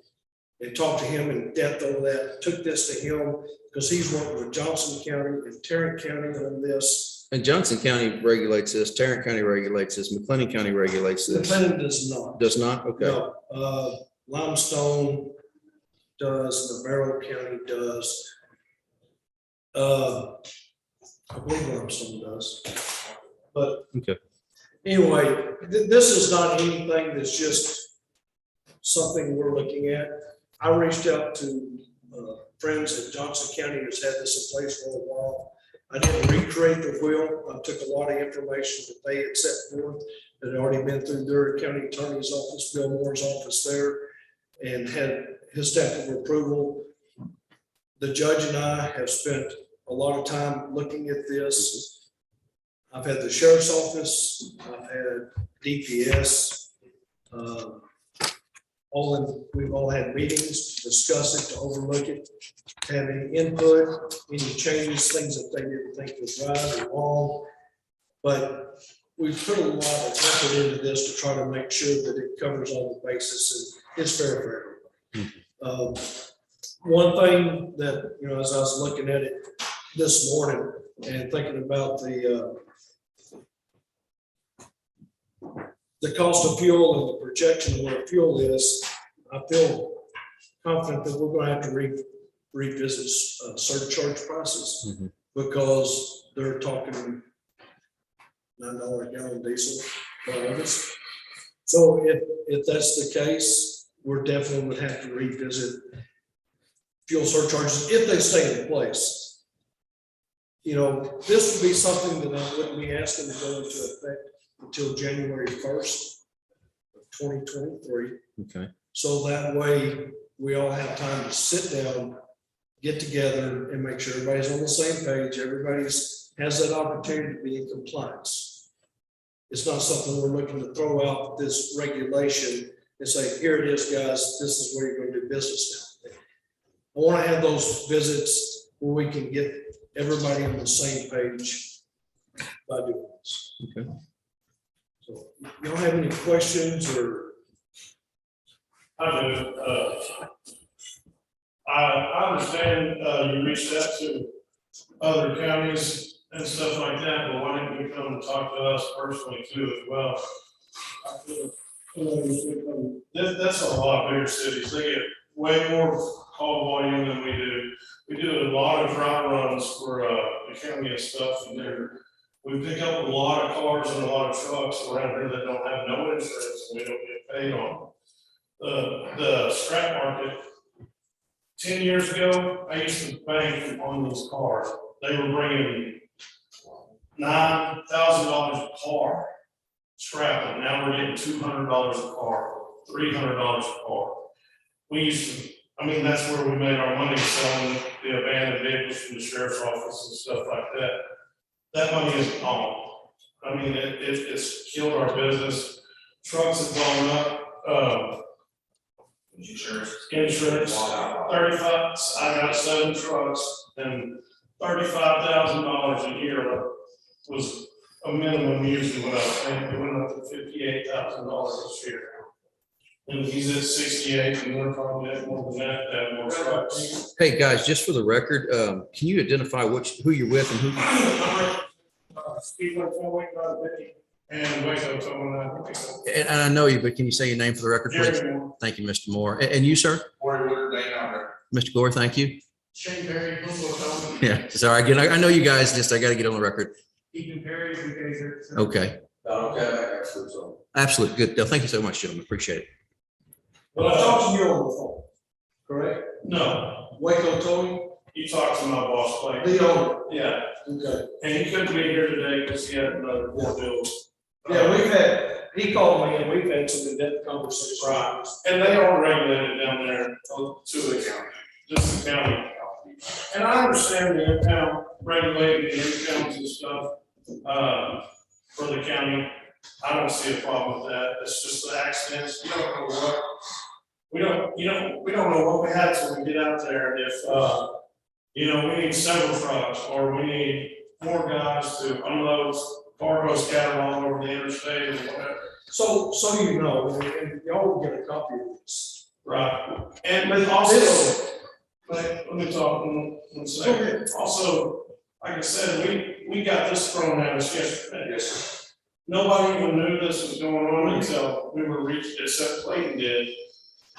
and talked to him in depth over that. Took this to him because he's working with Johnson County and Tarrant County on this.
And Johnson County regulates this, Tarrant County regulates this, McLennan County regulates this.
McLennan does not.
Does not? Okay.
No, Limestone does, Navarro County does. I believe Limestone does. But
Okay.
anyway, this is not anything that's just something we're looking at. I reached out to friends at Johnson County that's had this in place for a while. I didn't recreate the wheel. I took a lot of information that they had set forth that had already been through their county attorney's office, Bill Moore's office there, and had his stamp of approval. The judge and I have spent a lot of time looking at this. I've had the sheriff's office, I've had DPS, we've all had meetings to discuss it, to overlook it, to have any input, any changes, things that they didn't think was right or wrong. But we've put a lot of effort into this to try to make sure that it covers all the bases and it's fair for everybody. One thing that, you know, as I was looking at it this morning and thinking about the cost of fuel and the projection of where fuel is, I feel confident that we're going to have to revisit surcharge prices because they're talking $9 a gallon diesel for August. So if that's the case,
we're definitely would have to revisit fuel surcharges if they stay in place. You know, this would be something that I wouldn't be asking to go into effect until January 1st of 2023.
Okay.
So that way, we all have time to sit down, get together and make sure everybody's on the same page. Everybody's has that opportunity to be in compliance. It's not something we're looking to throw out this regulation and say, here it is, guys, this is where you're going to do business now. I want to have those visits where we can get everybody on the same page by doing this.
Okay.
So, y'all have any questions or?
I do. I understand you reached out to other counties and stuff like that, but why didn't you come and talk to us personally too as well? That's a lot bigger cities. They get way more call volume than we do. We do a lot of dry runs for the county and stuff, and there we pick up a lot of cars and a lot of trucks around here that don't have no insurance, and we don't get paid on. The scrap market, 10 years ago, I used to bank on these cars. They were bringing $9,000 a car scrap, and now we're getting $200 a car, $300 a car. We used to, I mean, that's where we made our money selling the abandoned vehicles from the sheriff's office and stuff like that. That money is gone. I mean, it's killed our business. Trucks have gone up. Insurance, 35, I got 7 trucks, and $35,000 a year was a minimum usually what I was paying. It went up to $58,000 this year. And he's at 68, and we're probably at more than that, to have more trucks.
Hey, guys, just for the record, can you identify who you're with and who?
Speedway Towing, and Waco Towing.
And I know you, but can you say your name for the record, please?
Jerry Moore.
Thank you, Mr. Moore. And you, sir? Mr. Gore, thank you.
Shane Perry, Humboldt Towing.
Yeah, sorry, again, I know you guys, just, I got to get on the record.
Ethan Perry, Gazer.
Okay, absolutely, good. No, thank you so much, gentlemen, appreciate it.
But I talked to you on the phone, correct?
No,
Waco Towing,
you talked to my boss, Clay.
the owner.
Yeah,
Okay.
and he couldn't be here today because he had another board deal.
Yeah, he called me and we've had some in-depth conversations.
Right, and they are regulated down there to the county, just the county. And I understand the impound, regulating the impounds and stuff, for the county. I don't see a problem with that. It's just the accidents. You don't know what, we don't know what we had till we get out there. If, we need several trucks, or we need more guys to unload cargo scattered all over the interstate or whatever.
So you know, and y'all will get a copy of this.
Right, and but also, let me talk one second. Also, like I said, we got this thrown at us yesterday. Yes, sir. Nobody even knew this was going on until we were reached, except Clayton did.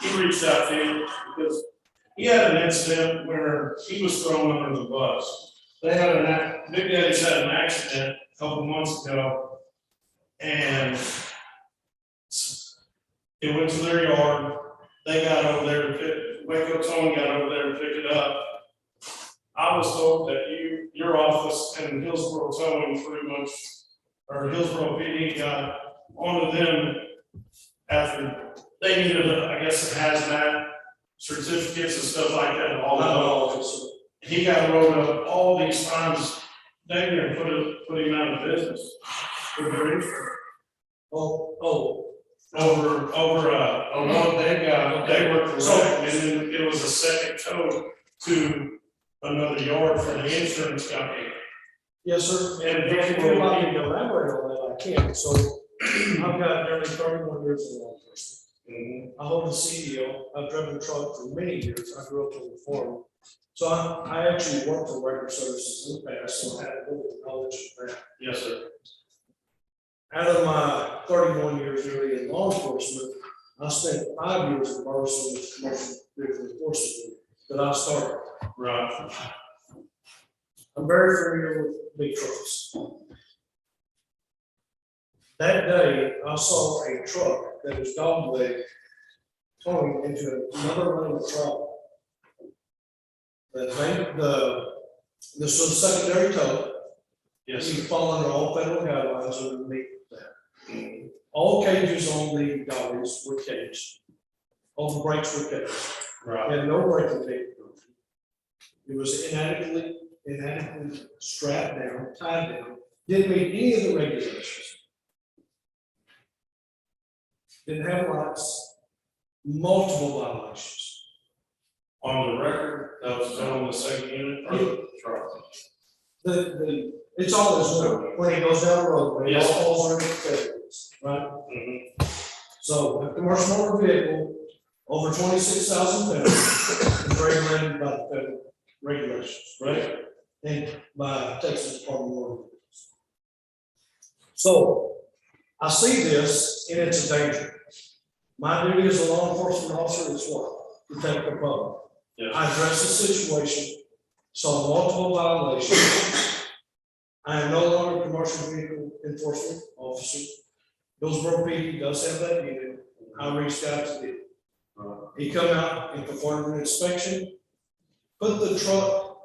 He reached out to him because he had an incident where he was thrown under the bus. They had Big Daddy's had an accident a couple months ago, and it went to their yard. They got over there to Waco Towing got over there to pick it up. I was told that your office and Hillsborough Towing pretty much, or Hillsborough PD got onto them after they needed, I guess, a hazmat certificates and stuff like that. He got rolled up all these times, dang near put him out of business. Over a one they were correct, and then it was a second tow to another yard for the insurance company.
Yes, sir.
And
if you'd like me to elaborate on that, I can. So I've got nearly 31 years in law enforcement. I hold the CDL. I've driven a truck for many years. I grew up on the farm. So I actually worked for Record Services in the past, so I had a little bit of knowledge of that.
Yes, sir.
Out of my 31 years really in law enforcement, I spent 5 years in Barstow with commercial vehicle enforcement that I started.
Right.
I'm very familiar with big trucks. That day, I saw a truck that was dog-legged towing into another lane of travel. This was secondary tow.
Yes,
You fall under all federal guidelines underneath that. All cages on the dollies were caged. All the brakes were caged.
right.
Had no braking capability. It was inadequately strapped down, tied down, didn't meet any of the regulations. Didn't have lights, multiple violations.
On the record, that was done on the second unit or the truck?
It's always when it goes down the road, it all
Yes.
falls under the categories, right?
Mhm.
So a commercial motor vehicle over 26,000 pounds is regulated by the federal regulations, right? And by Texas Department of Motor Vehicles. So I see this and it's a danger. My duty as a law enforcement officer is what? Protect the public.
Yes.
I addressed the situation, saw multiple violations. I am no longer a commercial vehicle enforcement officer. Hillsborough PD does have that unit. I reached out to him. He come out and performed an inspection, put the truck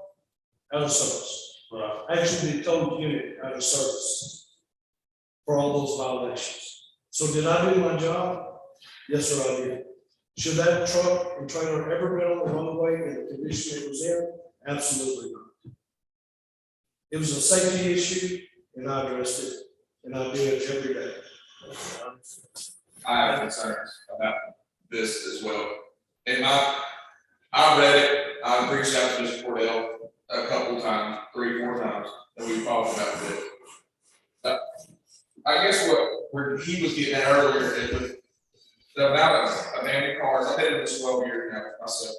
out of service.
Right.
Actually, the towed unit out of service for all those violations. So did I do my job? Yes, sir, I did. Should that truck and trailer ever been on the runway in the condition it was in? Absolutely not. It was a safety issue and I addressed it and I do it every day.
I have concerns about this as well. And I read it, I've reached out to Mr. Cordell a couple times, 3-4 times, and we've talked about it. I guess where he was getting at earlier is with the amount of abandoned cars, I've been in this 12 years now myself.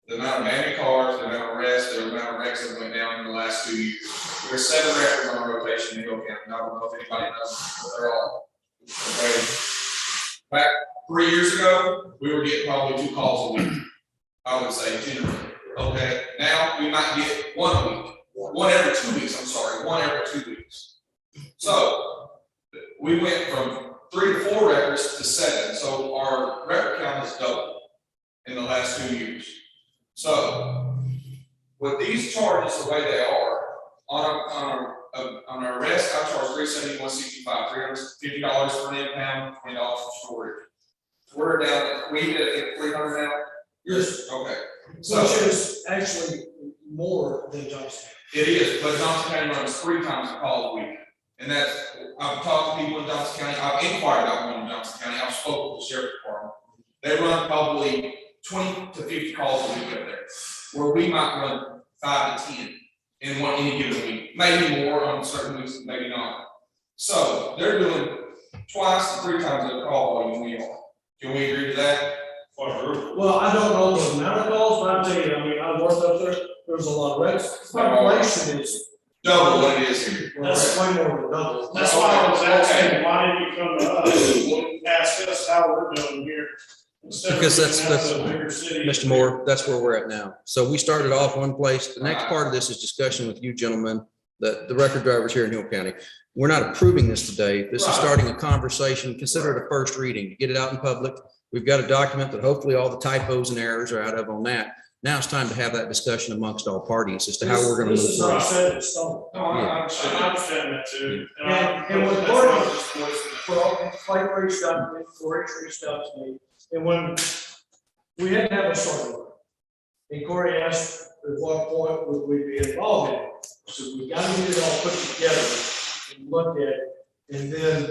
The amount of abandoned cars, the amount of arrests, the amount of wrecks that went down in the last 2 years. There's 7 records on rotation in Hill County, I don't know if anybody knows, but they're all. Okay. Back 3 years ago, we were getting probably 2 calls a week, I would say generally, okay? Now, we might get 1 a week, 1 every 2 weeks, I'm sorry, 1 every 2 weeks. So, we went from 3 to 4 records to 7, so our record count has doubled in the last 2 years. So, with these charges the way they are, on our arrest, I charge $371.65, $350 for an impound, $20 for storage. We're down, we did it at 300 now?
Yes.
Okay.
Which
So
is actually more than Johnson.
it is, but Johnson County runs 3 times a call a week. And that's, I've talked to people in Johnson County, I've inquired about one in Johnson County, I've spoken with the sheriff department. They run probably 20 to 50 calls a week up there, where we might run 5 to 10 in any given week, maybe more on certain weeks, maybe not. So they're doing 2 to 3 times the call volume we are. Can we agree to that?
Well, I don't know the amount of calls, but I tell you, I mean, I worked up there, there's a lot of wrecks. Population is.
Double what it is here.
That's way more than double.
That's why I was asking, why didn't you come to us, ask us how we're doing here? Instead of
Because that's,
reaching out to a bigger city.
Mr. Moore, that's where we're at now. So we started off one place. The next part of this is discussion with you gentlemen, the record drivers here in Hill County. We're not approving this today. This is starting a conversation. Consider it a first reading, to get it out in public. We've got a document that hopefully all the typos and errors are out of on that. Now it's time to have that discussion amongst all parties as to how we're gonna move
This is not
forward.
set in stone.
No, I understand that too.
And with
that's
Cory,
not just voicing it.
Clay reached out to me, Cory reached out to me, and when we had to have a starting line. And Cory asked at what point would we be involved in it? So we got to get it all put together and look at it. And then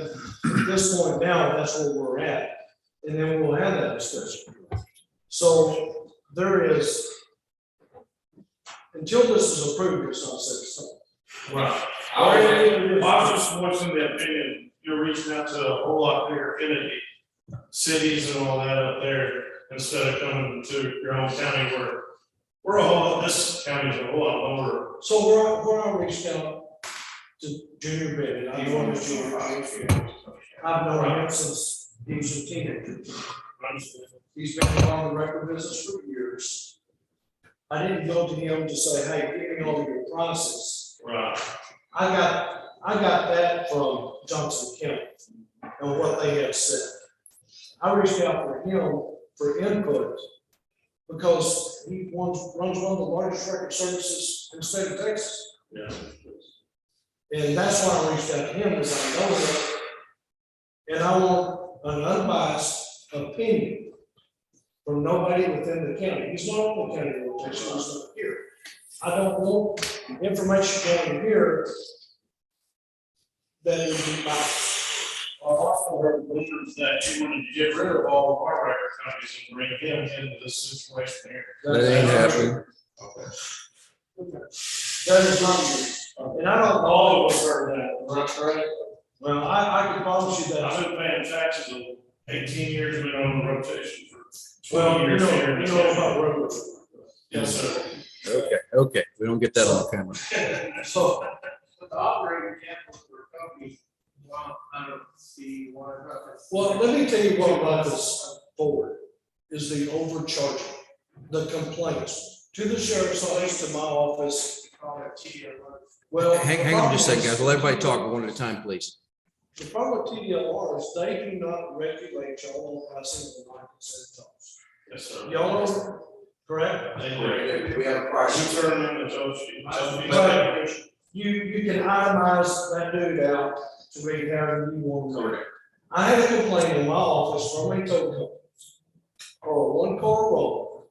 at this point now, that's where we're at. And then we'll have that discussion. So there is, until this is approved, it's not set in stone.
Right. I was just voicing the opinion, you're reaching out to a whole lot bigger entity, cities and all that up there, instead of coming to your own county where we're a whole, this county's a whole lot lower.
So we're on reached out to Junior Bennett. I know him as Junior. I've known him since he was a teenager. He's been on the record business for years. I didn't go to him to say, hey, give me all of your prices.
Right.
I got that from Johnson County and what they had said. I reached out for him for input. Because he runs one of the largest record services in the state of Texas.
Yeah.
And that's why I reached out to him, is I know that. And I want an unbiased opinion from nobody within the county. He's not on the county rotation, he's not here. I don't want information down here that is biased.
Well, also heard rumors that you wanted to get rid of all of our record companies and bring him into this situation here.
That ain't happening.
That is not me. And I don't,
All of us heard that, right?
well, I can promise you that.
I've been paying taxes in 18 years, been on the rotation for
Well,
20
you
years here.
know about roads.
Yes, sir.
Okay, we don't get that on camera.
So,
But the operating capital for a company, well, I don't see why.
well, let me tell you what about this board, is the overcharging, the complaints to the sheriff's office, to my office. Well.
Hang on just a second, guys. Let everybody talk one at a time, please.
The problem with TDLR is they do not regulate y'all on pricing of the non-consent jobs.
Yes, sir.
Y'all know, correct?
They do. We have a price. You turn them into those.
But you can itemize that dude out to read however you want to. I had a complaint in my office from a tow company or a one-car roll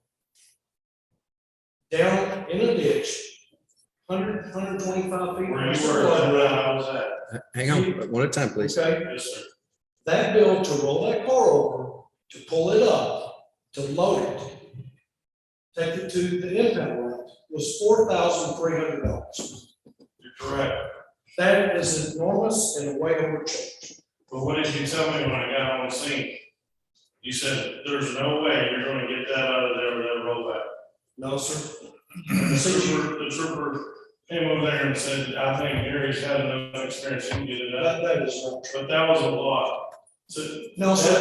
down in a ditch, 125 feet.
Where you were, how was that?
Hang on, one at a time, please.
Okay,
Yes, sir.
that bill to roll that car over, to pull it up, to load it, take it to the impound lot, was $4,300.
You're correct.
That is enormous and way overcharged.
But what did you tell me when I got on the scene? You said, there's no way you're gonna get that out of there with that rollback.
No, sir.
The trooper came over there and said, I think Gary's had enough experience, he can get it out.
That is not true.
But that was a lot. So,
No, sir.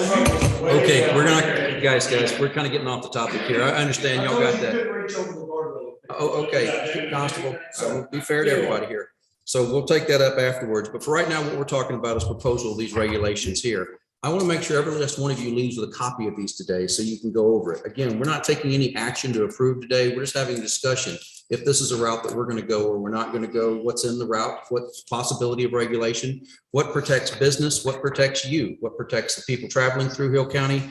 Okay, we're gonna, guys, we're kind of getting off the topic here. I understand y'all got
You
that.
couldn't reach over the guardrail.
Oh, okay, Constable, so be fair to everybody here. So we'll take that up afterwards, but for right now, what we're talking about is proposal of these regulations here. I want to make sure every last one of you leaves with a copy of these today so you can go over it. Again, we're not taking any action to approve today. We're just having a discussion. If this is a route that we're going to go or we're not going to go, what's in the route, what's possibility of regulation, what protects business, what protects you, what protects the people traveling through Hill County,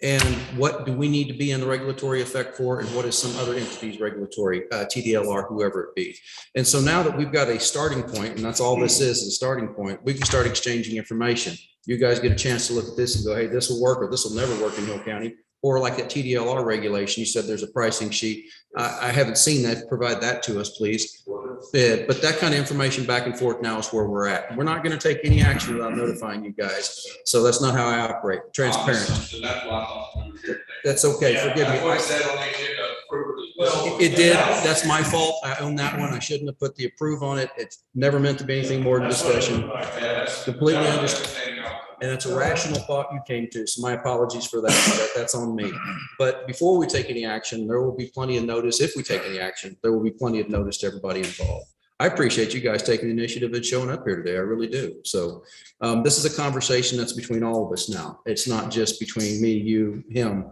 and what do we need to be in the regulatory effect for, and what is some other entities regulatory, TDLR, whoever it be. And so now that we've got a starting point, and that's all this is a starting point, we can start exchanging information. You guys get a chance to look at this and go, hey, this will work, or this will never work in Hill County. Or like that TDLR regulation, you said there's a pricing sheet. I haven't seen that. Provide that to us, please. But that kind of information back and forth now is where we're at. We're not going to take any action without notifying you guys. So that's not how I operate. Transparent. That's okay. Forgive me. It did. That's my fault. I own that one. I shouldn't have put the approve on it. It's never meant to be anything more than discussion. Completely understand. And it's a rational thought you came to. So my apologies for that. That's on me. But before we take any action, there will be plenty of notice. If we take any action, there will be plenty of notice to everybody involved. I appreciate you guys taking the initiative and showing up here today. I really do. So this is a conversation that's between all of us now. It's not just between me, you, him.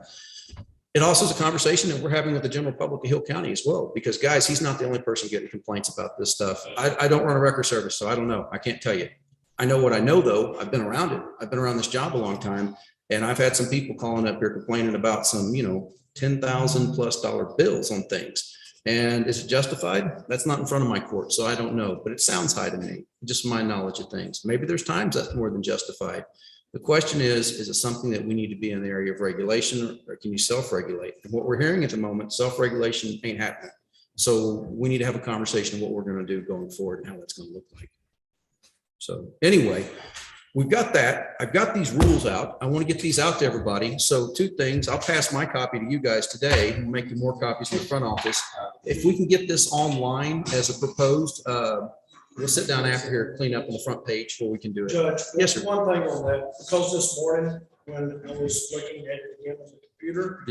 It also is a conversation that we're having with the general public of Hill County as well, because guys, he's not the only person getting complaints about this stuff. I don't run a record service, so I don't know. I can't tell you. I know what I know, though. I've been around it. I've been around this job a long time. And I've had some people calling up here complaining about some, $10,000+ bills on things. And is it justified? That's not in front of my court, so I don't know, but it sounds high to me, just my knowledge of things. Maybe there's times that's more than justified. The question is it something that we need to be in the area of regulation, or can you self-regulate? And what we're hearing at the moment, self-regulation ain't happening. So we need to have a conversation of what we're going to do going forward and how that's going to look like. So anyway, we've got that. I've got these rules out. I want to get these out to everybody. So two things, I'll pass my copy to you guys today and make you more copies in the front office. If we can get this online as a proposed, we'll sit down after here, clean up on the front page where we can do it.
Judge,
Yes, sir.
one thing on that, because this morning, when I was looking at it again on the computer,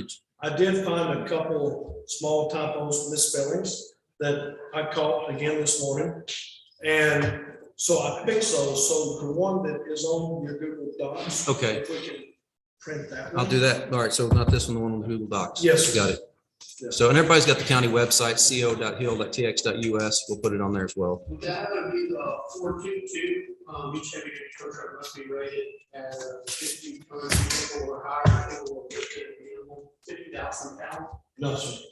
I did find a couple small typos, misspellings that I caught again this morning. And so I fixed those. So the one that is on your Google Docs.
Okay.
If we can print that.
I'll do that. All right, so not this one, the one on the Google Docs.
Yes, sir.
Got it. So, and everybody's got the county website, co.hill.tx.us. We'll put it on there as well.
That would be the 422, each heavy duty tow truck must be rated as a 50-ton vehicle or higher, capable of lifting a minimum 50,000 pounds.
No, sir.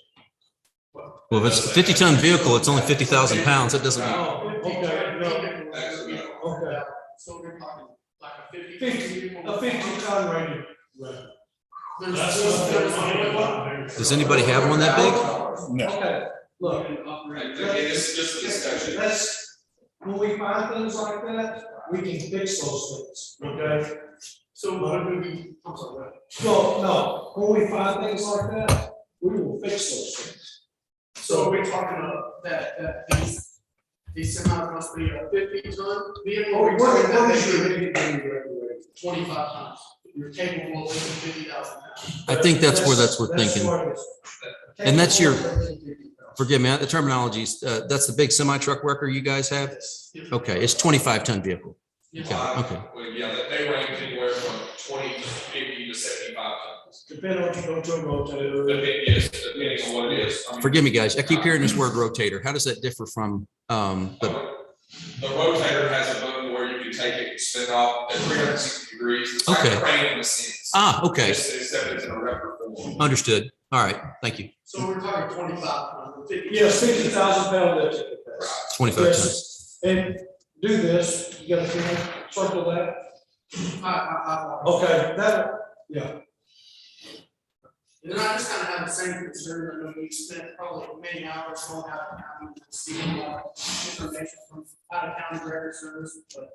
Well, if it's a 50-ton vehicle, it's only 50,000 pounds. That doesn't,
Oh, okay, no, okay.
So we're talking like a 50.
50-ton rated. Right.
does anybody have one that big?
No.
Okay, look.
Again, this is just a discussion.
That's, when we find things like that, we can fix those things, okay?
So what would be, I'm sorry,
No, when we find things like that, we will fix those things.
so we're talking about that these semis must be a 50-ton vehicle.
What
We're
is your
talking
rated duty regulated?
25 tons. You're capable of lifting 50,000 pounds.
I think that's where we're thinking.
what it is.
And that's your-
Capable of lifting 50,000.
Forgive me, the terminology, that's the big semi-truck worker you guys have?
Yes.
Okay, it's 25-ton vehicle. Okay, okay.
Well, yeah, they range anywhere from 20 to 50 to 75 tons.
Depending on if you go to a rotator.
Depending on what it is. I mean,
Forgive me, guys. I keep hearing this word rotator. How does that differ from, the,
The rotator has a button where you can take it and spin off at 360 degrees. It's like
Okay.
a crane in a sense.
okay,
Except it's in a record form.
understood. All right, thank you.
So we're talking 25 tons. 50.
Yes, 50,000 pound lifting capacity.
25
Yes.
tons.
And do this, you gotta circle that. Okay, that, yeah.
And I just kind of have the same concern. I know we spent probably many hours going out of county to see information from out of county record service, but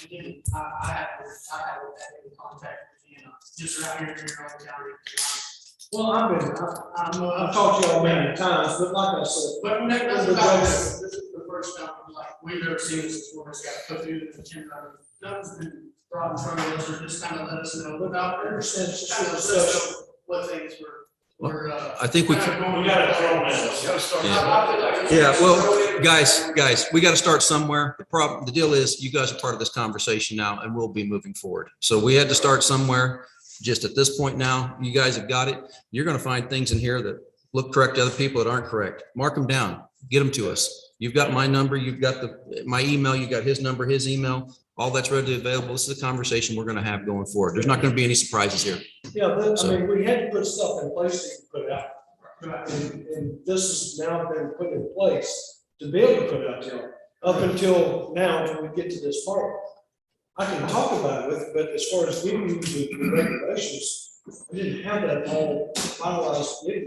again, I haven't had any contact with you, just around here in your own county.
Well, I've talked to y'all many times, but like I said.
But that's about this is the first time, like, we've ever seen this before, it's got to go through the agenda. Nothing's been brought in front of us, or just kind of let us know without understanding what things were.
I think we,
We gotta throw them in. We gotta start.
yeah, well, guys, we got to start somewhere. The deal is you guys are part of this conversation now and we'll be moving forward. So we had to start somewhere. Just at this point now, you guys have got it. You're going to find things in here that look correct to other people that aren't correct. Mark them down, get them to us. You've got my number, you've got my email, you got his number, his email, all that's readily available. This is a conversation we're going to have going forward. There's not going to be any surprises here.
Yeah, I
So-
mean, we had to put stuff in place to put out. And this has now been put in place to be able to put out there. Up until now, when we get to this part, I can talk about it, but as far as giving you the regulations, I didn't have that all finalized yet.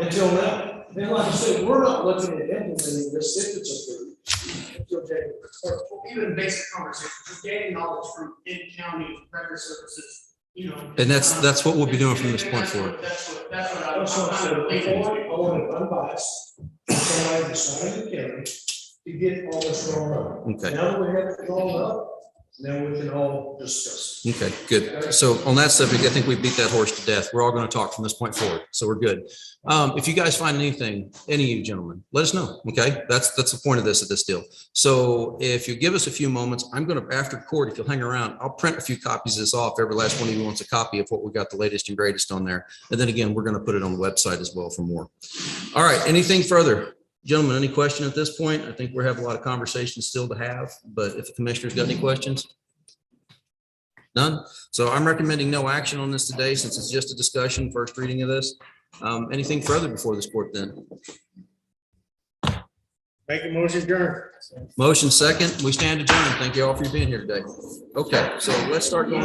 Until now. And like I said, we're not looking at implementing this if it's approved. Until January 1st.
Even basic conversation, just gaining knowledge from in-county record services, you know.
And that's what we'll be doing from this point forward.
That's what I'm
That's what I said,
kind of leaning to.
I want it unbiased, somebody decided the county to get all this drawn up.
Okay.
Now that we have it drawn up, then we can all discuss.
Okay, good. So on that subject, I think we beat that horse to death. We're all going to talk from this point forward. So we're good. If you guys find anything, any of you gentlemen, let us know. Okay, that's the point of this deal. So if you give us a few moments, I'm going to, after court, if you'll hang around, I'll print a few copies of this off. Every last one of you wants a copy of what we got the latest and greatest on there. And then again, we're going to put it on the website as well for more. All right, anything further? Gentlemen, any question at this point? I think we have a lot of conversations still to have, but if the commissioner's got any questions? None? So I'm recommending no action on this today since it's just a discussion, first reading of this. Anything further before this court then?
Make a motion adjourn.
Motion second, we stand adjourned. Thank you all for being here today. Okay, so let's start going.